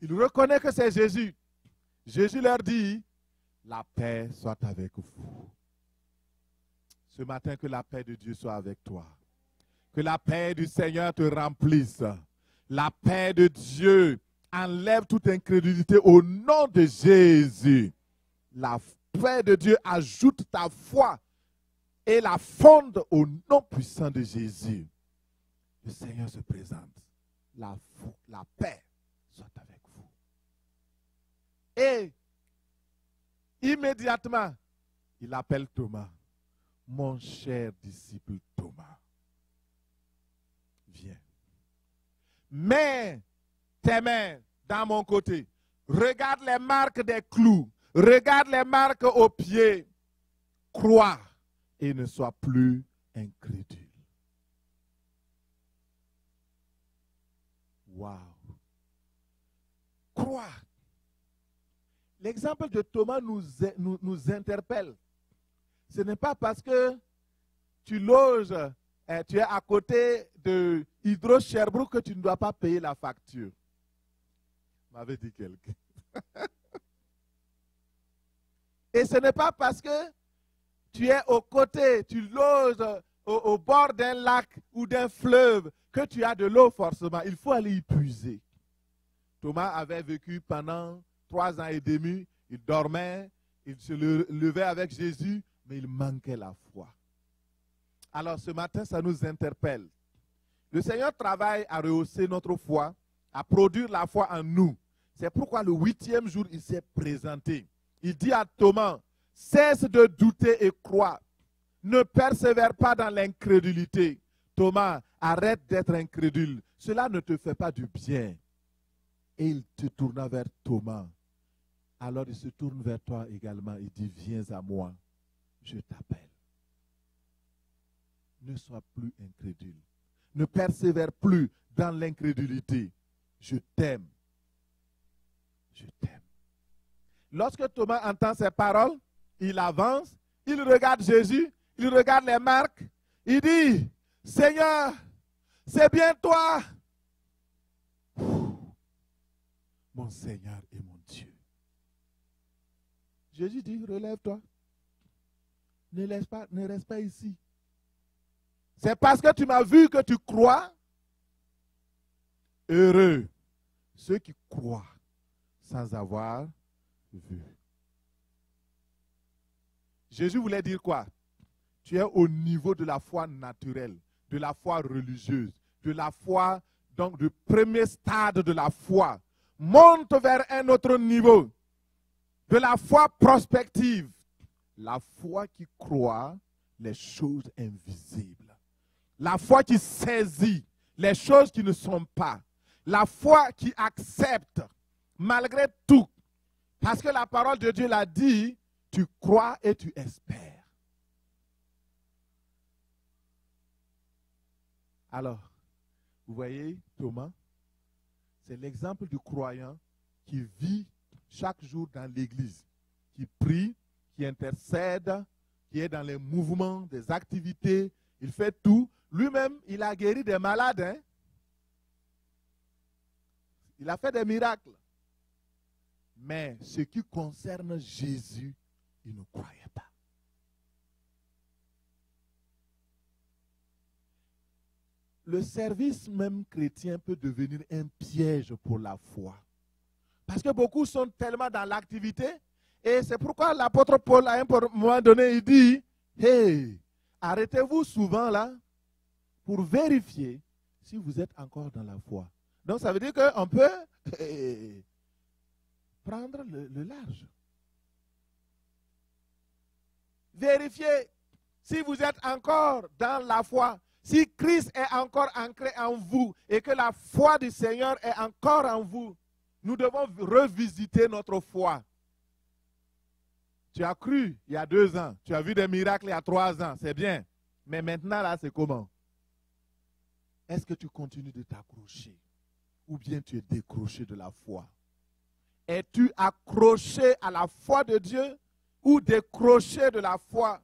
Il reconnaît que c'est Jésus. Jésus leur dit, la paix soit avec vous. Ce matin, que la paix de Dieu soit avec toi. Que la paix du Seigneur te remplisse. La paix de Dieu enlève toute incrédulité au nom de Jésus. La paix de Dieu ajoute ta foi et la fonde au nom puissant de Jésus. Le Seigneur se présente. La paix soit avec vous. Et immédiatement, il appelle Thomas. Mon cher disciple Thomas, viens. Mets tes mains dans mon côté. Regarde les marques des clous. Regarde les marques aux pieds. Crois et ne sois plus incrédule. Waouh. Crois. L'exemple de Thomas nous interpelle. Ce n'est pas parce que tu loges, tu es à côté de Hydro-Sherbrooke que tu ne dois pas payer la facture. M'avait dit quelqu'un. Et ce n'est pas parce que tu es aux côtés, tu loges au bord d'un lac ou d'un fleuve que tu as de l'eau forcément. Il faut aller y puiser. Thomas avait vécu pendant 3 ans et demi. Il dormait, il se levait avec Jésus, mais il manquait la foi. Alors ce matin, ça nous interpelle. Le Seigneur travaille à rehausser notre foi, à produire la foi en nous. C'est pourquoi le 8e jour, il s'est présenté. Il dit à Thomas, cesse de douter et crois. Ne persévère pas dans l'incrédulité. Thomas, arrête d'être incrédule. Cela ne te fait pas du bien. Et il te tourna vers Thomas. Alors il se tourne vers toi également. Il dit, viens à moi. Je t'appelle. Ne sois plus incrédule. Ne persévère plus dans l'incrédulité. Je t'aime. Je t'aime. Lorsque Thomas entend ces paroles, il avance, il regarde Jésus, il regarde les marques, il dit, Seigneur, c'est bien toi. Mon Seigneur et mon Dieu. Jésus dit, relève-toi. Ne reste pas ici. C'est parce que tu m'as vu que tu crois. Heureux ceux qui croient sans avoir vu. Jésus voulait dire quoi? Tu es au niveau de la foi naturelle, de la foi religieuse, de la foi, donc du premier stade de la foi. Monte vers un autre niveau, de la foi prospective, la foi qui croit les choses invisibles, la foi qui saisit les choses qui ne sont pas, la foi qui accepte malgré tout, parce que la parole de Dieu l'a dit, tu crois et tu espères. Alors, vous voyez Thomas, c'est l'exemple du croyant qui vit chaque jour dans l'église, qui prie, qui intercède, qui est dans les mouvements, des activités, il fait tout. Lui-même, il a guéri des malades. Hein? Il a fait des miracles. Mais ce qui concerne Jésus, il ne croyait pas. Le service même chrétien peut devenir un piège pour la foi. Parce que beaucoup sont tellement dans l'activité. Et c'est pourquoi l'apôtre Paul, à un moment donné, il dit, hey, arrêtez-vous souvent là pour vérifier si vous êtes encore dans la foi. Donc ça veut dire qu'on peut prendre le large. Vérifiez si vous êtes encore dans la foi. Si Christ est encore ancré en vous et que la foi du Seigneur est encore en vous, nous devons revisiter notre foi. Tu as cru il y a 2 ans, tu as vu des miracles il y a 3 ans, c'est bien. Mais maintenant, là, c'est comment? Est-ce que tu continues de t'accrocher ou bien tu es décroché de la foi? Es-tu accroché à la foi de Dieu ou décroché de la foi?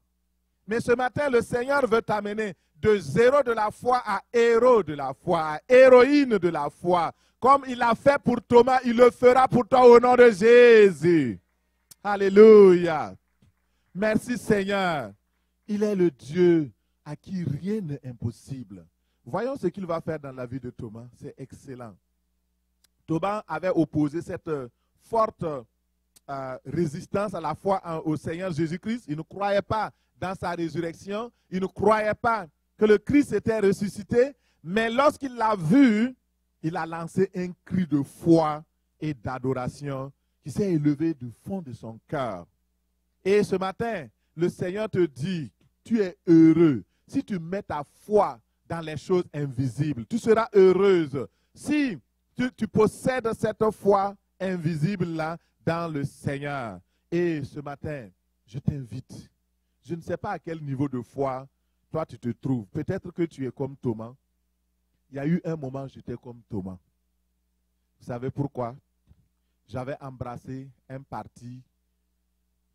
Mais ce matin, le Seigneur veut t'amener de zéro de la foi à héros de la foi, à héroïne de la foi. Comme il l'a fait pour Thomas, il le fera pour toi au nom de Jésus. Alléluia. Merci Seigneur. Il est le Dieu à qui rien n'est impossible. Voyons ce qu'il va faire dans la vie de Thomas. C'est excellent. Thomas avait opposé cette forte résistance à la foi au Seigneur Jésus-Christ. Il ne croyait pas dans sa résurrection. Il ne croyait pas que le Christ était ressuscité. Mais lorsqu'il l'a vu, il a lancé un cri de foi et d'adoration qui s'est élevé du fond de son cœur. Et ce matin, le Seigneur te dit, tu es heureux si tu mets ta foi dans les choses invisibles. Tu seras heureuse si tu possèdes cette foi invisible-là dans le Seigneur. Et ce matin, je t'invite. Je ne sais pas à quel niveau de foi toi tu te trouves. Peut-être que tu es comme Thomas. Il y a eu un moment, j'étais comme Thomas. Vous savez pourquoi? J'avais embrassé un parti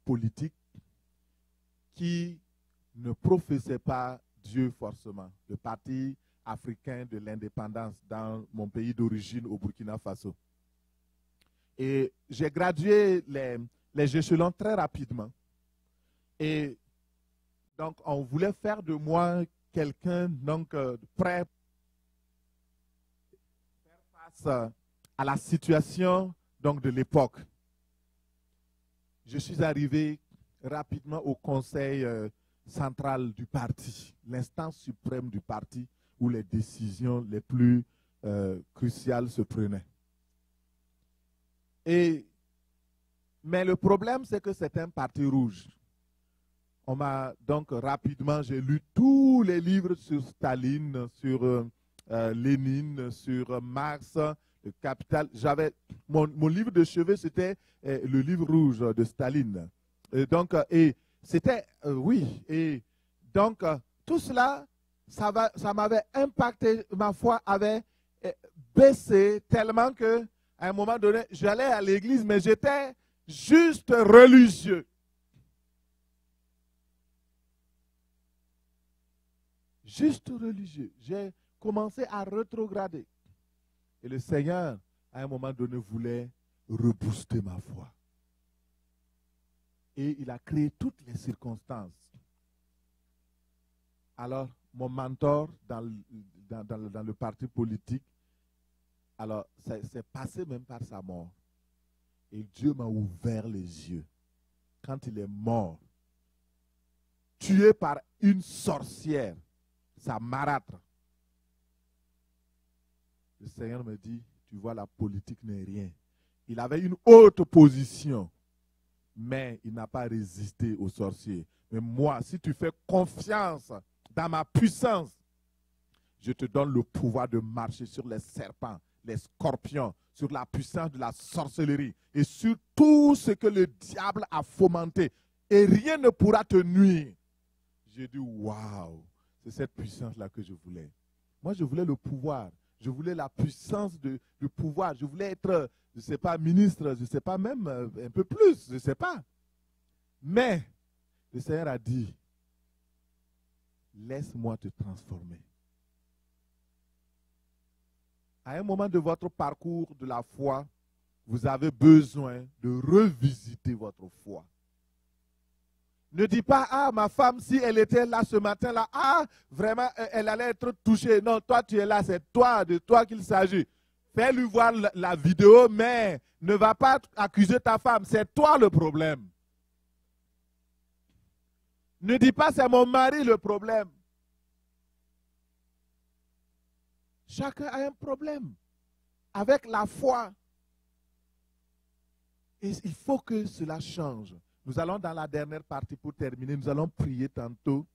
politique qui ne professait pas Dieu forcément. Le Parti africain de l'indépendance dans mon pays d'origine au Burkina Faso. Et j'ai gradué les échelons très rapidement. Et donc, on voulait faire de moi quelqu'un prêt à faire face à la situation de l'époque. Je suis arrivé rapidement au conseil central du parti, l'instance suprême du parti où les décisions les plus cruciales se prenaient. Mais le problème, c'est que c'est un parti rouge. On m'a donc rapidement, j'ai lu tous les livres sur Staline, sur Lénine, sur Marx, le Capital. J'avais mon livre de chevet, c'était le livre rouge de Staline. Et c'était oui. Et donc tout cela, ça m'avait impacté. Ma foi avait baissé tellement que à un moment donné, j'allais à l'église, mais j'étais juste religieux. Juste religieux. J'ai commencé à rétrograder. Et le Seigneur, à un moment donné, voulait rebooster ma foi. Et il a créé toutes les circonstances. Alors, mon mentor dans le parti politique, alors, c'est passé même par sa mort. Et Dieu m'a ouvert les yeux. Quand il est mort, tué par une sorcière, sa marâtre. Le Seigneur me dit, tu vois, la politique n'est rien. Il avait une haute position, mais il n'a pas résisté aux sorciers. Mais moi, si tu fais confiance dans ma puissance, je te donne le pouvoir de marcher sur les serpents, les scorpions, sur la puissance de la sorcellerie et sur tout ce que le diable a fomenté. Et rien ne pourra te nuire. J'ai dit, waouh, c'est cette puissance-là que je voulais. Moi, je voulais le pouvoir. Je voulais la puissance du pouvoir. Je voulais être je ne sais pas, ministre, je ne sais pas, même un peu plus, je ne sais pas. Mais le Seigneur a dit, laisse-moi te transformer. À un moment de votre parcours de la foi, vous avez besoin de revisiter votre foi. Ne dis pas, ah, ma femme, si elle était là ce matin-là, ah, vraiment, elle allait être touchée. Non, toi, tu es là, c'est toi, de toi qu'il s'agit. Fais-lui voir la vidéo, mais ne va pas accuser ta femme, c'est toi le problème. Ne dis pas, c'est mon mari le problème. Chacun a un problème avec la foi. Et il faut que cela change. Nous allons dans la dernière partie pour terminer. Nous allons prier tantôt.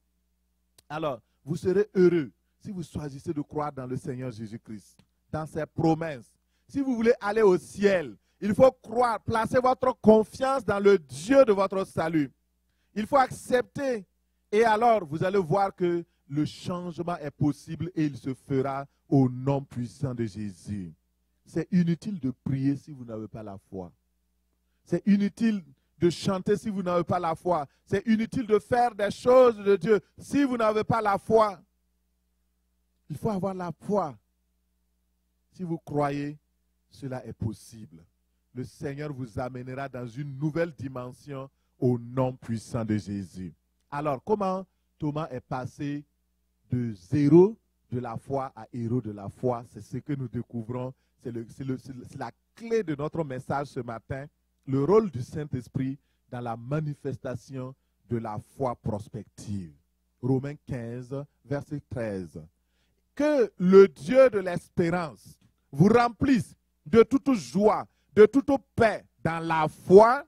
Alors, vous serez heureux si vous choisissez de croire dans le Seigneur Jésus-Christ, dans ses promesses. Si vous voulez aller au ciel, il faut croire, placer votre confiance dans le Dieu de votre salut. Il faut accepter. Et alors, vous allez voir que le changement est possible et il se fera au nom puissant de Jésus. C'est inutile de prier si vous n'avez pas la foi. C'est inutile de chanter si vous n'avez pas la foi. C'est inutile de faire des choses de Dieu si vous n'avez pas la foi. Il faut avoir la foi. Si vous croyez, cela est possible. Le Seigneur vous amènera dans une nouvelle dimension au nom puissant de Jésus. Alors, comment Thomas est passé de zéro de la foi à héros de la foi? C'est ce que nous découvrons. C'est la clé de notre message ce matin. Le rôle du Saint-Esprit dans la manifestation de la foi prospective. Romains 15, verset 13. Que le Dieu de l'espérance vous remplisse de toute joie, de toute paix dans la foi,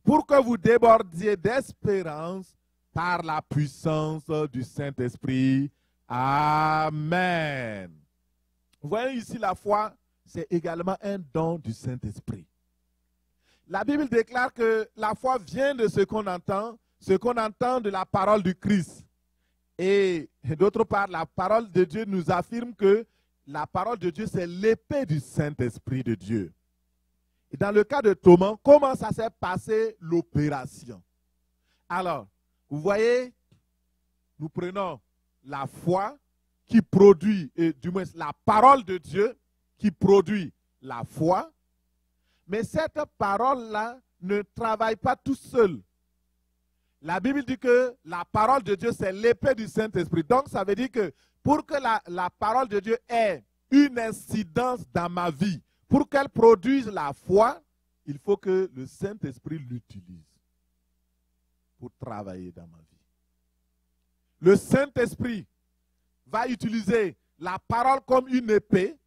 pour que vous débordiez d'espérance par la puissance du Saint-Esprit. Amen. Vous voyez ici la foi, c'est également un don du Saint-Esprit. La Bible déclare que la foi vient de ce qu'on entend de la parole du Christ. Et d'autre part, la parole de Dieu nous affirme que la parole de Dieu, c'est l'épée du Saint-Esprit de Dieu. Et dans le cas de Thomas, comment ça s'est passé l'opération? Alors, vous voyez, nous prenons la foi qui produit, et du moins la parole de Dieu qui produit la foi. Mais cette parole-là ne travaille pas tout seul. La Bible dit que la parole de Dieu, c'est l'épée du Saint-Esprit. Donc, ça veut dire que pour que la parole de Dieu ait une incidence dans ma vie, pour qu'elle produise la foi, il faut que le Saint-Esprit l'utilise pour travailler dans ma vie. Le Saint-Esprit va utiliser la parole comme une épée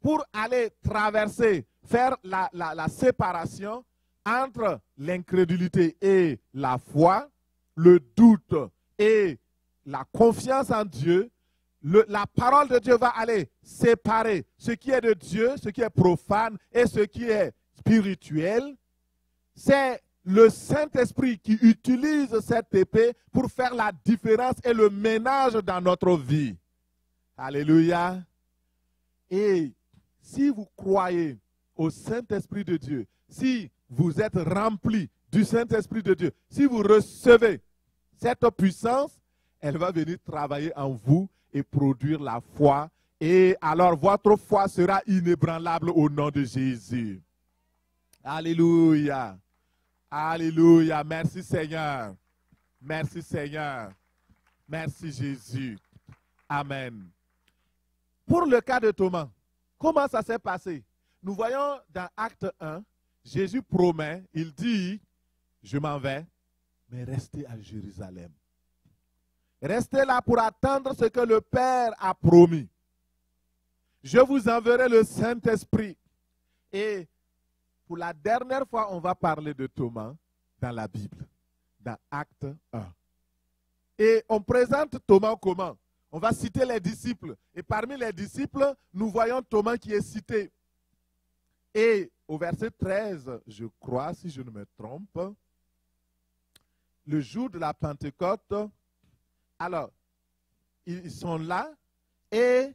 pour aller traverser, faire la séparation entre l'incrédulité et la foi, le doute et la confiance en Dieu. La parole de Dieu va aller séparer ce qui est de Dieu, ce qui est profane et ce qui est spirituel. C'est le Saint-Esprit qui utilise cette épée pour faire la différence et le ménage dans notre vie. Alléluia. Et si vous croyez au Saint-Esprit de Dieu, si vous êtes rempli du Saint-Esprit de Dieu, si vous recevez cette puissance, elle va venir travailler en vous et produire la foi. Et alors votre foi sera inébranlable au nom de Jésus. Alléluia. Alléluia. Merci Seigneur. Merci Seigneur. Merci Jésus. Amen. Pour le cas de Thomas, comment ça s'est passé? Nous voyons dans Acte 1, Jésus promet, il dit, je m'en vais, mais restez à Jérusalem. Restez là pour attendre ce que le Père a promis. Je vous enverrai le Saint-Esprit. Et pour la dernière fois, on va parler de Thomas dans la Bible, dans Acte 1. Et on présente Thomas comment? On va citer les disciples. Et parmi les disciples, nous voyons Thomas qui est cité. Et au verset 13, je crois, si je ne me trompe, le jour de la Pentecôte, alors, ils sont là et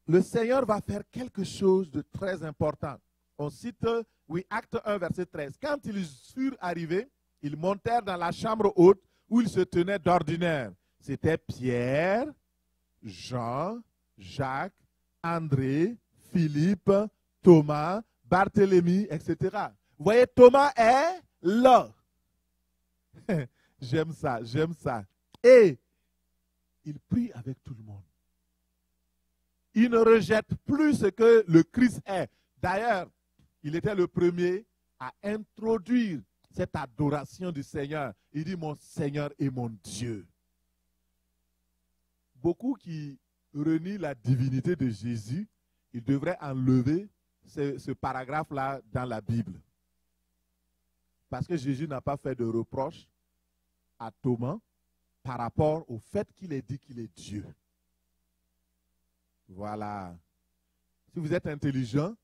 le Seigneur va faire quelque chose de très important. On cite, oui, Acte 1, verset 13. Quand ils furent arrivés, ils montèrent dans la chambre haute où ils se tenaient d'ordinaire. C'était Pierre, Jean, Jacques, André, Philippe, Thomas, Barthélemy, etc. Vous voyez, Thomas est là. J'aime ça, j'aime ça. Et il prie avec tout le monde. Il ne rejette plus ce que le Christ est. D'ailleurs, il était le premier à introduire cette adoration du Seigneur. Il dit, mon Seigneur et mon Dieu. Beaucoup qui renient la divinité de Jésus, ils devraient enlever ce paragraphe-là dans la Bible. Parce que Jésus n'a pas fait de reproche à Thomas par rapport au fait qu'il ait dit qu'il est Dieu. Voilà. Si vous êtes intelligent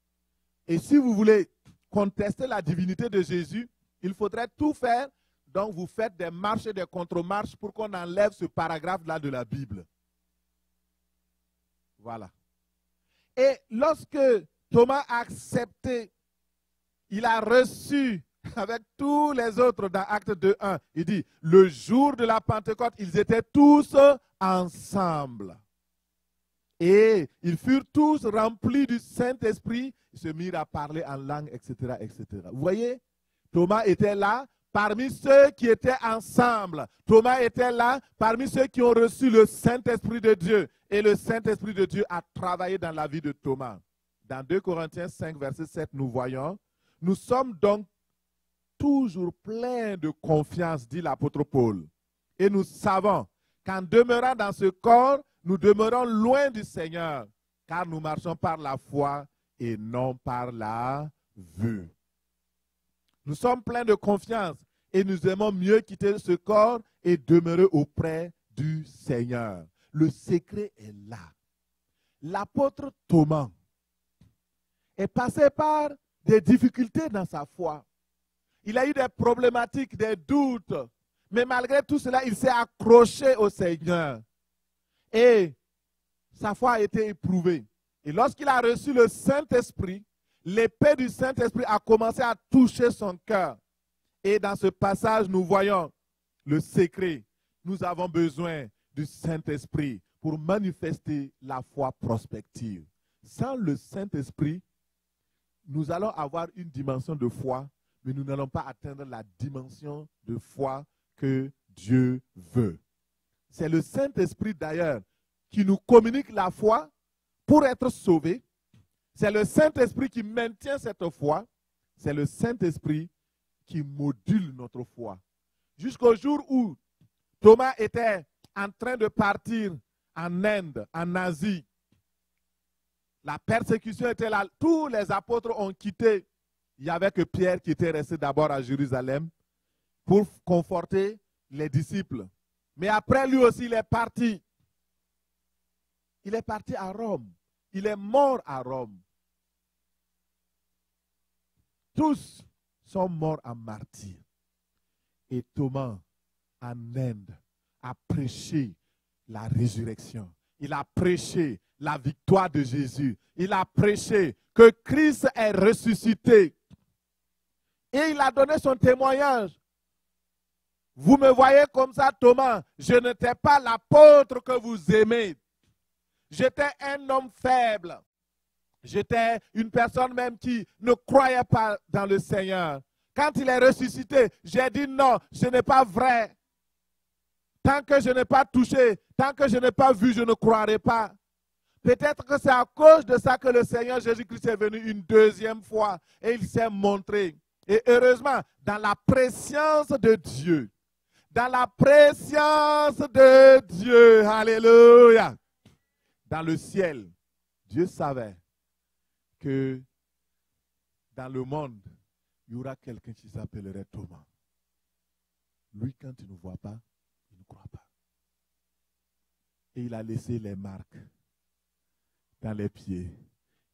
et si vous voulez contester la divinité de Jésus, il faudrait tout faire. Donc, vous faites des marches et des contre-marches pour qu'on enlève ce paragraphe-là de la Bible. Voilà. Et lorsque Thomas a accepté, il a reçu avec tous les autres dans Acte 2:1, il dit, le jour de la Pentecôte, ils étaient tous ensemble. Et ils furent tous remplis du Saint-Esprit, ils se mirent à parler en langue, etc., etc. Vous voyez, Thomas était là parmi ceux qui étaient ensemble. Thomas était là parmi ceux qui ont reçu le Saint-Esprit de Dieu. Et le Saint-Esprit de Dieu a travaillé dans la vie de Thomas. Dans 2 Corinthiens 5, verset 7, nous voyons, nous sommes donc toujours pleins de confiance, dit l'apôtre Paul. Et nous savons qu'en demeurant dans ce corps, nous demeurons loin du Seigneur, car nous marchons par la foi et non par la vue. Nous sommes pleins de confiance et nous aimons mieux quitter ce corps et demeurer auprès du Seigneur. Le secret est là. L'apôtre Thomas est passé par des difficultés dans sa foi. Il a eu des problématiques, des doutes, mais malgré tout cela, il s'est accroché au Seigneur. Et sa foi a été éprouvée. Et lorsqu'il a reçu le Saint-Esprit, l'épée du Saint-Esprit a commencé à toucher son cœur. Et dans ce passage, nous voyons le secret. Nous avons besoin du Saint-Esprit pour manifester la foi prospective. Sans le Saint-Esprit, nous allons avoir une dimension de foi, mais nous n'allons pas atteindre la dimension de foi que Dieu veut. C'est le Saint-Esprit d'ailleurs qui nous communique la foi pour être sauvés. C'est le Saint-Esprit qui maintient cette foi. C'est le Saint-Esprit qui module notre foi. Jusqu'au jour où Thomas était en train de partir en Inde, en Asie. La persécution était là. Tous les apôtres ont quitté. Il n'y avait que Pierre qui était resté d'abord à Jérusalem pour conforter les disciples. Mais après, lui aussi, il est parti. Il est parti à Rome. Il est mort à Rome. Tous sont morts en martyrs. Et Thomas, en Inde, a prêché la résurrection. Il a prêché la victoire de Jésus. Il a prêché que Christ est ressuscité. Et il a donné son témoignage. Vous me voyez comme ça, Thomas. Je n'étais pas l'apôtre que vous aimez. J'étais un homme faible. J'étais une personne même qui ne croyait pas dans le Seigneur. Quand il est ressuscité, j'ai dit non, ce n'est pas vrai. Tant que je n'ai pas touché, tant que je n'ai pas vu, je ne croirai pas. Peut-être que c'est à cause de ça que le Seigneur Jésus-Christ est venu une deuxième fois et il s'est montré. Et heureusement, dans la préscience de Dieu, dans la préscience de Dieu, alléluia, dans le ciel, Dieu savait que dans le monde, il y aura quelqu'un qui s'appellerait Thomas. Lui, quand il ne voit pas, il ne croit pas. Et il a laissé les marques dans les pieds.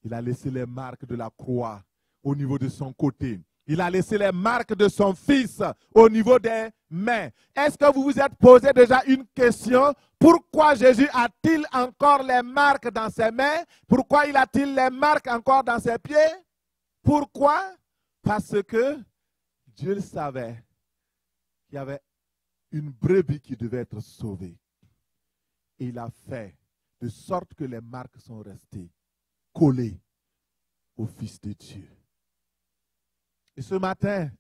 Il a laissé les marques de la croix au niveau de son côté. Il a laissé les marques de son Fils au niveau des mains. Est-ce que vous vous êtes posé déjà une question? Pourquoi Jésus a-t-il encore les marques dans ses mains? Pourquoi il a-t-il les marques encore dans ses pieds? Pourquoi? Parce que Dieu le savait qu'il y avait une brebis qui devait être sauvée. Et il a fait de sorte que les marques sont restées collées au Fils de Dieu. Et ce matin,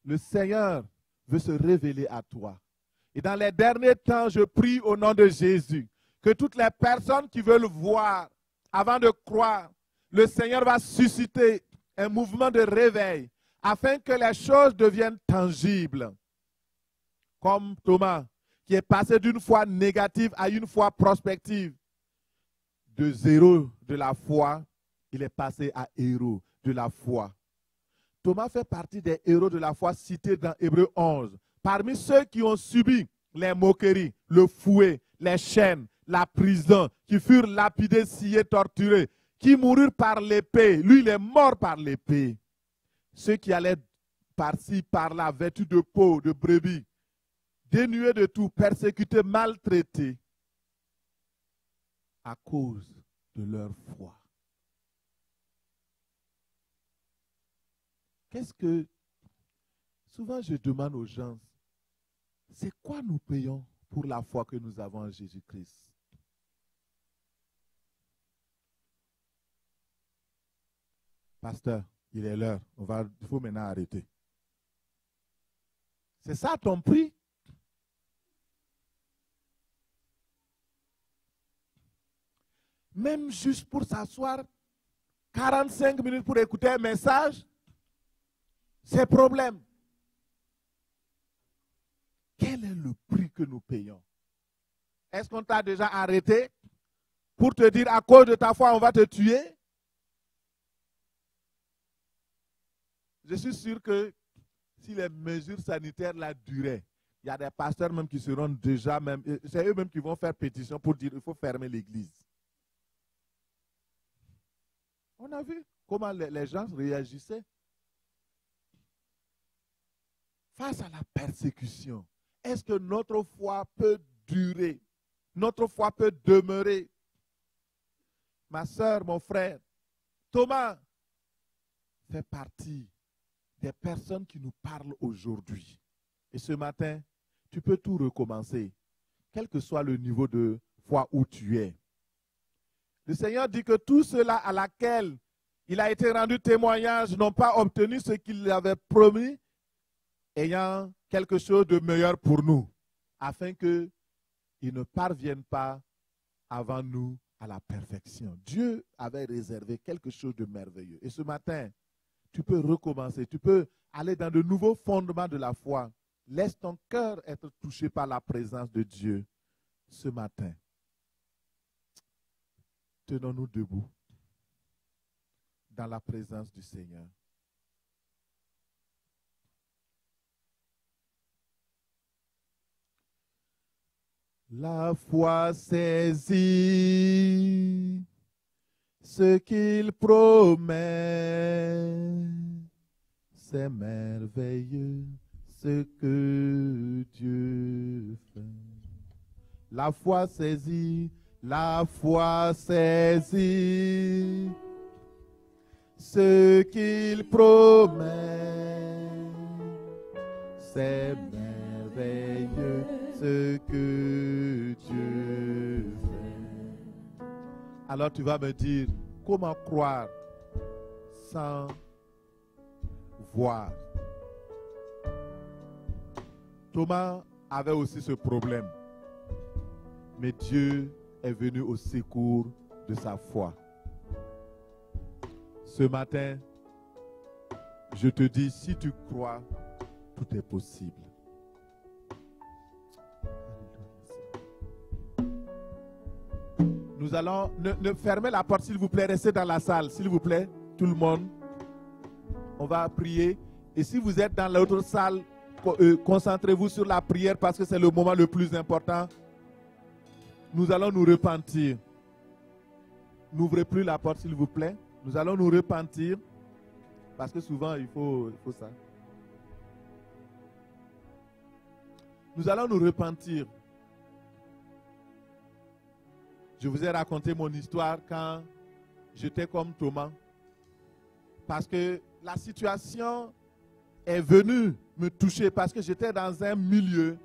le Seigneur veut se révéler à toi. Et dans les derniers temps, je prie au nom de Jésus que toutes les personnes qui veulent voir, avant de croire, le Seigneur va susciter un mouvement de réveil afin que les choses deviennent tangibles. Comme Thomas, qui est passé d'une foi négative à une foi prospective. De zéro de la foi, il est passé à héros de la foi. Thomas fait partie des héros de la foi cités dans Hébreux 11. Parmi ceux qui ont subi les moqueries, le fouet, les chaînes, la prison, qui furent lapidés, sciés, torturés, qui moururent par l'épée. Lui, il est mort par l'épée. Ceux qui allaient par-ci, par-là, vêtus de peau, de brebis, dénués de tout, persécutés, maltraités, à cause de leur foi. Qu'est-ce que, souvent je demande aux gens, c'est quoi nous payons pour la foi que nous avons en Jésus-Christ? Pasteur, il est l'heure, il faut maintenant arrêter. C'est ça ton prix? Même juste pour s'asseoir, 45 minutes pour écouter un message, c'est problème. Quel est le prix que nous payons? Est-ce qu'on t'a déjà arrêté pour te dire à cause de ta foi, on va te tuer? Je suis sûr que si les mesures sanitaires la duraient, il y a des pasteurs même qui seront déjà même, c'est eux-mêmes qui vont faire pétition pour dire qu'il faut fermer l'église. On a vu comment les gens réagissaient face à la persécution. Est-ce que notre foi peut durer? Notre foi peut demeurer? Ma soeur, mon frère, Thomas fait partie des personnes qui nous parlent aujourd'hui. Et ce matin, tu peux tout recommencer, quel que soit le niveau de foi où tu es. Le Seigneur dit que tous ceux-là à laquelle il a été rendu témoignage n'ont pas obtenu ce qu'il avait promis, ayant quelque chose de meilleur pour nous, afin qu'ils ne parviennent pas avant nous à la perfection. Dieu avait réservé quelque chose de merveilleux. Et ce matin, tu peux recommencer, tu peux aller dans de nouveaux fondements de la foi. Laisse ton cœur être touché par la présence de Dieu ce matin. Tenons-nous debout dans la présence du Seigneur. La foi saisit ce qu'il promet. C'est merveilleux ce que Dieu fait. La foi saisit ce qu'il promet. C'est merveilleux ce que Dieu fait. Alors tu vas me dire, comment croire sans voir? Thomas avait aussi ce problème. Mais Dieu est venu au secours de sa foi. Ce matin, je te dis, si tu crois, tout est possible. Nous allons, ne fermez la porte s'il vous plaît, restez dans la salle, s'il vous plaît, tout le monde. On va prier. Et si vous êtes dans l'autre salle, concentrez-vous sur la prière parce que c'est le moment le plus important. Nous allons nous repentir. N'ouvrez plus la porte s'il vous plaît. Nous allons nous repentir Parce que souvent, il faut ça. Nous allons nous repentir. Je vous ai raconté mon histoire quand j'étais comme Thomas. Parce que la situation est venue me toucher parce que j'étais dans un milieu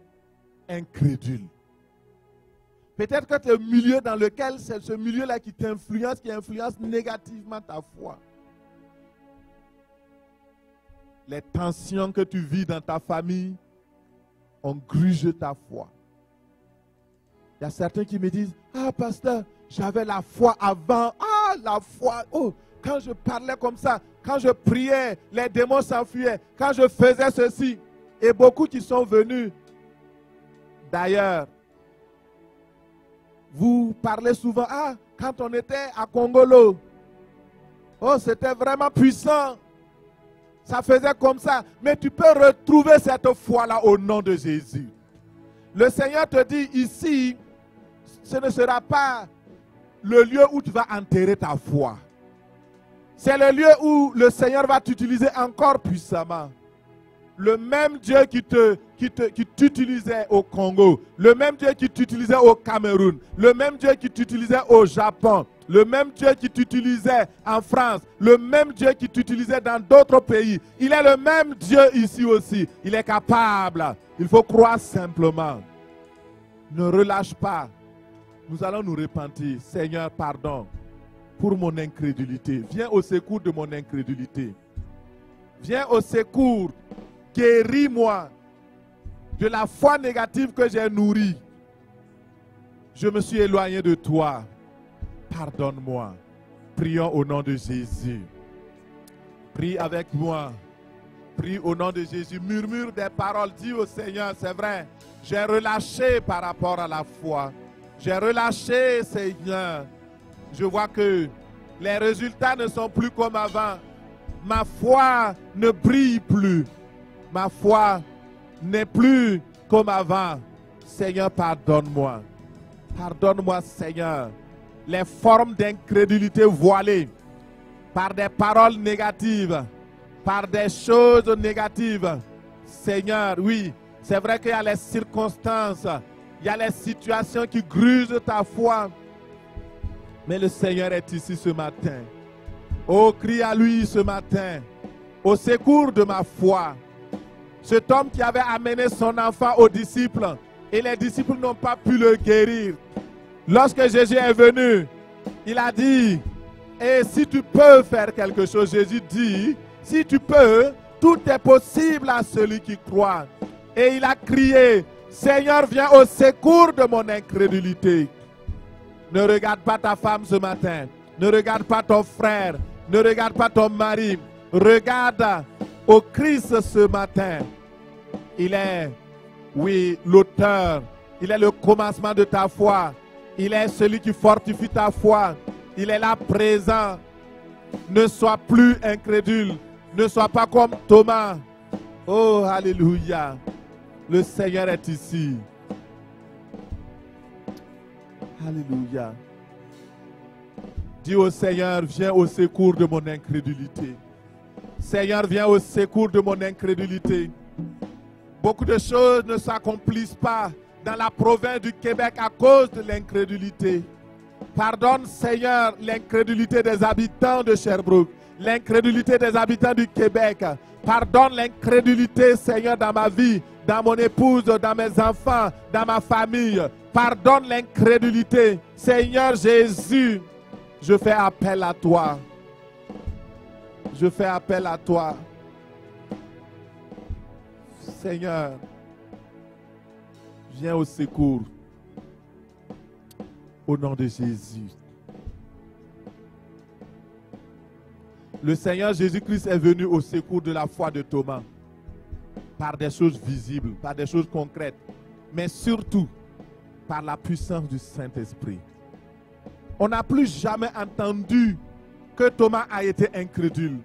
incrédule. Peut-être que c'est le milieu dans lequel c'est ce milieu-là qui t'influence, qui influence négativement ta foi. Les tensions que tu vis dans ta famille ont grugé ta foi. Il y a certains qui me disent, ah pasteur, j'avais la foi avant. Ah, la foi, oh, quand je parlais comme ça, quand je priais, les démons s'enfuyaient. Quand je faisais ceci, et beaucoup qui sont venus. D'ailleurs, vous parlez souvent, ah, quand on était à Congolo, oh, c'était vraiment puissant. Ça faisait comme ça. Mais tu peux retrouver cette foi-là au nom de Jésus. Le Seigneur te dit ici, ce ne sera pas le lieu où tu vas enterrer ta foi. C'est le lieu où le Seigneur va t'utiliser encore puissamment. Le même Dieu qui t'utilisait au Congo, le même Dieu qui t'utilisait au Cameroun, le même Dieu qui t'utilisait au Japon, le même Dieu qui t'utilisait en France, le même Dieu qui t'utilisait dans d'autres pays. Il est le même Dieu ici aussi. Il est capable. Il faut croire simplement. Ne relâche pas. Nous allons nous repentir. Seigneur, pardon pour mon incrédulité. Viens au secours de mon incrédulité. Viens au secours. Guéris-moi de la foi négative que j'ai nourrie. Je me suis éloigné de toi. Pardonne-moi. Prions au nom de Jésus. Prie avec moi. Prie au nom de Jésus. Murmure des paroles. Dis au Seigneur, c'est vrai. J'ai relâché par rapport à la foi. J'ai relâché, Seigneur. Je vois que les résultats ne sont plus comme avant. Ma foi ne brille plus. Ma foi n'est plus comme avant. Seigneur, pardonne-moi. Pardonne-moi, Seigneur. Les formes d'incrédulité voilées par des paroles négatives, par des choses négatives. Seigneur, oui, c'est vrai qu'il y a les circonstances, il y a les situations qui grugent ta foi. Mais le Seigneur est ici ce matin. Oh, crie à lui ce matin, au secours de ma foi. Cet homme qui avait amené son enfant aux disciples, et les disciples n'ont pas pu le guérir. Lorsque Jésus est venu, il a dit, et si tu peux faire quelque chose, Jésus dit, si tu peux, tout est possible à celui qui croit. Et il a crié, Seigneur, viens au secours de mon incrédulité. Ne regarde pas ta femme ce matin. Ne regarde pas ton frère. Ne regarde pas ton mari. Regarde au Christ ce matin. Il est, oui, l'auteur. Il est le commencement de ta foi. Il est celui qui fortifie ta foi. Il est là présent. Ne sois plus incrédule. Ne sois pas comme Thomas. Oh, alléluia. Le Seigneur est ici. Alléluia. Dis au Seigneur, viens au secours de mon incrédulité. Seigneur, viens au secours de mon incrédulité. Beaucoup de choses ne s'accomplissent pas dans la province du Québec à cause de l'incrédulité. Pardonne, Seigneur, l'incrédulité des habitants de Sherbrooke, l'incrédulité des habitants du Québec. Pardonne l'incrédulité, Seigneur, dans ma vie, dans mon épouse, dans mes enfants, dans ma famille. Pardonne l'incrédulité. Seigneur Jésus, je fais appel à toi. Je fais appel à toi. Seigneur, viens au secours. Au nom de Jésus. Le Seigneur Jésus-Christ est venu au secours de la foi de Thomas. Par des choses visibles, par des choses concrètes. Mais surtout, par la puissance du Saint-Esprit. On n'a plus jamais entendu que Thomas a été incrédule.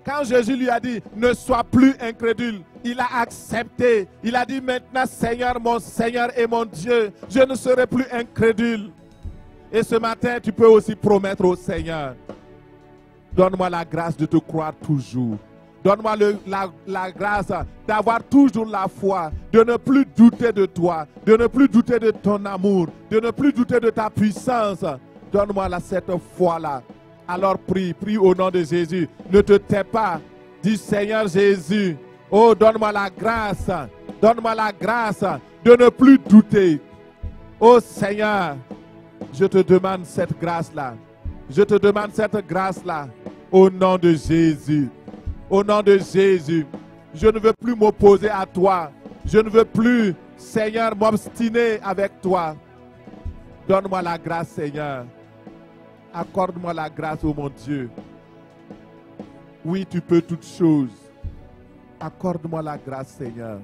Quand Jésus lui a dit, ne sois plus incrédule, il a accepté. Il a dit, maintenant, Seigneur, mon Seigneur et mon Dieu, je ne serai plus incrédule. Et ce matin, tu peux aussi promettre au Seigneur, donne-moi la grâce de te croire toujours. Donne-moi la grâce d'avoir toujours la foi, de ne plus douter de toi, de ne plus douter de ton amour, de ne plus douter de ta puissance. Donne-moi cette foi-là. Alors prie au nom de Jésus. Ne te tais pas. Dis Seigneur Jésus, oh donne-moi la grâce de ne plus douter. Oh Seigneur, je te demande cette grâce-là. Je te demande cette grâce-là au nom de Jésus. Au nom de Jésus, je ne veux plus m'opposer à toi. Je ne veux plus, Seigneur, m'obstiner avec toi. Donne-moi la grâce, Seigneur. Accorde-moi la grâce, oh mon Dieu. Oui, tu peux toutes choses. Accorde-moi la grâce, Seigneur.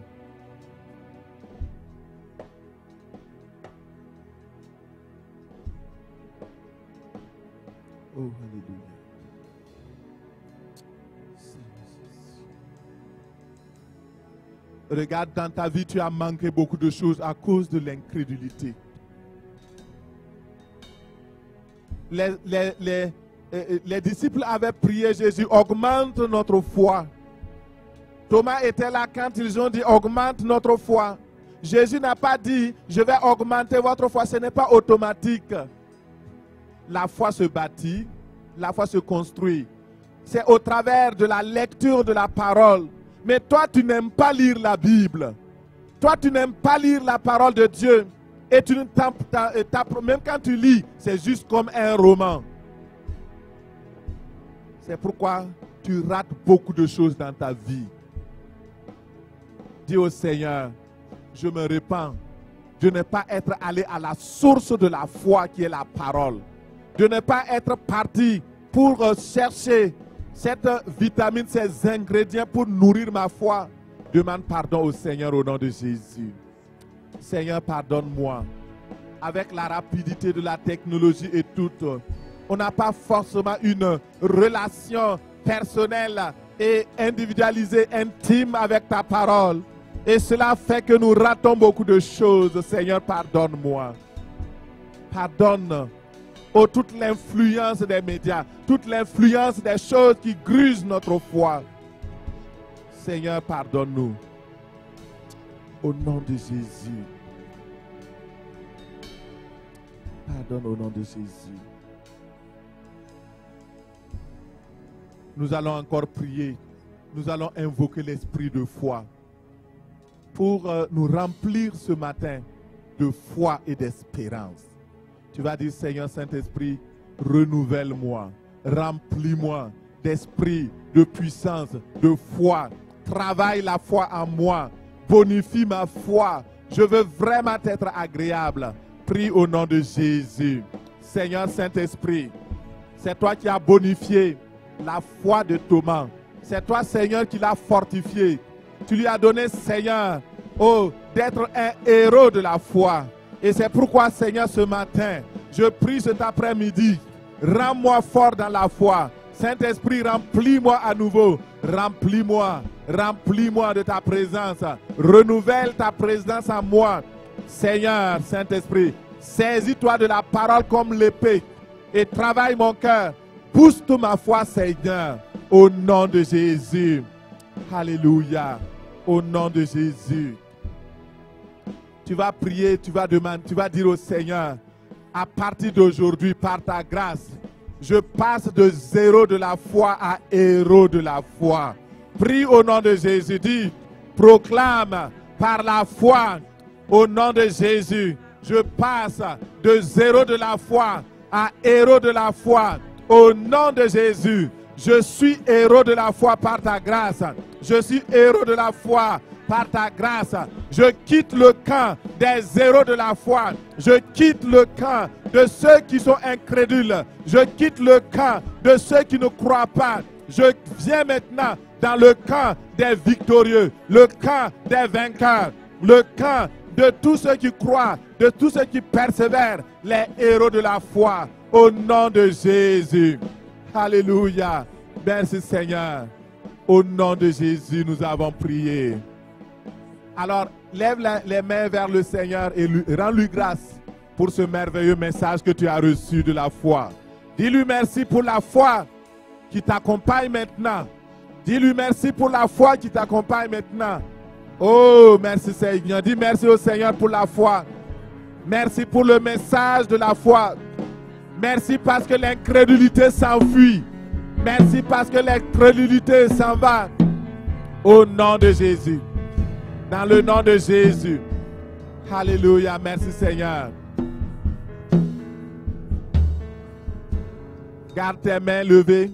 Oh, alléluia. Regarde, dans ta vie, tu as manqué beaucoup de choses à cause de l'incrédulité. Les disciples avaient prié Jésus, augmente notre foi. Thomas était là quand ils ont dit, augmente notre foi. Jésus n'a pas dit, je vais augmenter votre foi. Ce n'est pas automatique. La foi se bâtit, la foi se construit. C'est au travers de la lecture de la parole. Mais toi, tu n'aimes pas lire la Bible. Toi, tu n'aimes pas lire la parole de Dieu. Et tu même quand tu lis, c'est juste comme un roman. C'est pourquoi tu rates beaucoup de choses dans ta vie. Dis au Seigneur, je me repens de ne pas être allé à la source de la foi qui est la parole. De ne pas être parti pour chercher cette vitamine, ces ingrédients pour nourrir ma foi. Demande pardon au Seigneur au nom de Jésus. Seigneur, pardonne-moi. Avec la rapidité de la technologie et tout, on n'a pas forcément une relation personnelle et individualisée, intime avec ta parole. Et cela fait que nous ratons beaucoup de choses. Seigneur, pardonne-moi. Pardonne toute l'influence des médias, toute l'influence des choses qui grusent notre foi. Seigneur, pardonne-nous. Au nom de Jésus. Pardonne au nom de Jésus. Nous allons encore prier. Nous allons invoquer l'esprit de foi pour nous remplir ce matin de foi et d'espérance. Tu vas dire, Seigneur Saint-Esprit, renouvelle-moi, remplis-moi d'esprit, de puissance, de foi. Travaille la foi en moi, bonifie ma foi. Je veux vraiment être agréable. Prie au nom de Jésus. Seigneur Saint-Esprit, c'est toi qui as bonifié la foi de Thomas. C'est toi, Seigneur, qui l'as fortifié. Tu lui as donné, Seigneur, d'être un héros de la foi. Et c'est pourquoi, Seigneur, ce matin, je prie cet après-midi, rends-moi fort dans la foi. Saint-Esprit, remplis-moi à nouveau. Remplis-moi de ta présence. Renouvelle ta présence en moi. Seigneur, Saint-Esprit, saisis-toi de la parole comme l'épée et travaille mon cœur. Booste ma foi, Seigneur, au nom de Jésus. Alléluia. Au nom de Jésus. Tu vas prier, tu vas demander, tu vas dire au Seigneur, à partir d'aujourd'hui, par ta grâce, je passe de zéro de la foi à héros de la foi. Prie au nom de Jésus. Dis, proclame par la foi, au nom de Jésus, je passe de zéro de la foi à héros de la foi. Au nom de Jésus, je suis héros de la foi par ta grâce. Je suis héros de la foi par ta grâce. Je quitte le camp des héros de la foi. Je quitte le camp de ceux qui sont incrédules. Je quitte le camp de ceux qui ne croient pas. Je viens maintenant dans le camp des victorieux, le camp des vainqueurs, le camp de tous ceux qui croient, de tous ceux qui persévèrent, les héros de la foi. Au nom de Jésus. Alléluia. Merci Seigneur. Au nom de Jésus, nous avons prié. Alors, lève les mains vers le Seigneur et rends-lui grâce pour ce merveilleux message que tu as reçu de la foi. Dis-lui merci pour la foi qui t'accompagne maintenant Dis-lui merci pour la foi qui t'accompagne maintenant. Oh, merci Seigneur. Dis merci au Seigneur pour la foi. Merci pour le message de la foi. Merci parce que l'incrédulité s'enfuit. Merci parce que l'incrédulité s'en va. Au nom de Jésus. Dans le nom de Jésus. Alléluia. Merci Seigneur. Garde tes mains levées.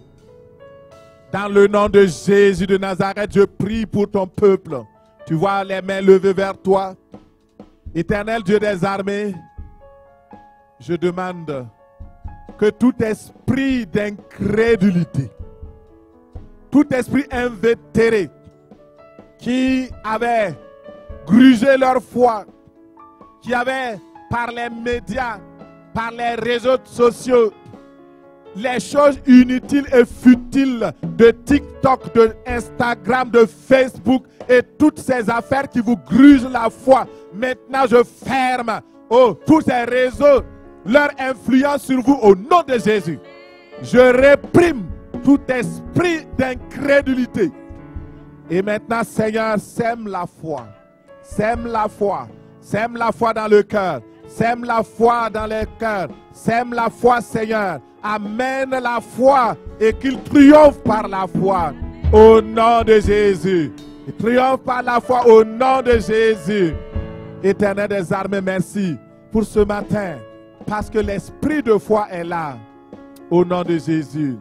Dans le nom de Jésus de Nazareth, je prie pour ton peuple. Tu vois les mains levées vers toi. Éternel Dieu des armées, je demande que tout esprit d'incrédulité, tout esprit invétéré qui avait grugé leur foi, qui avait par les médias, par les réseaux sociaux, les choses inutiles et futiles de TikTok, de Instagram, de Facebook et toutes ces affaires qui vous grugent la foi. Maintenant, je ferme tous ces réseaux, leur influence sur vous au nom de Jésus. Je réprime tout esprit d'incrédulité. Et maintenant, Seigneur, sème la foi. Sème la foi. Sème la foi dans le cœur. Sème la foi dans les cœurs. Sème la foi, Seigneur. Amène la foi et qu'il triomphe par la foi au nom de Jésus. Il triomphe par la foi au nom de Jésus. Éternel des armées, merci pour ce matin parce que l'esprit de foi est là au nom de Jésus.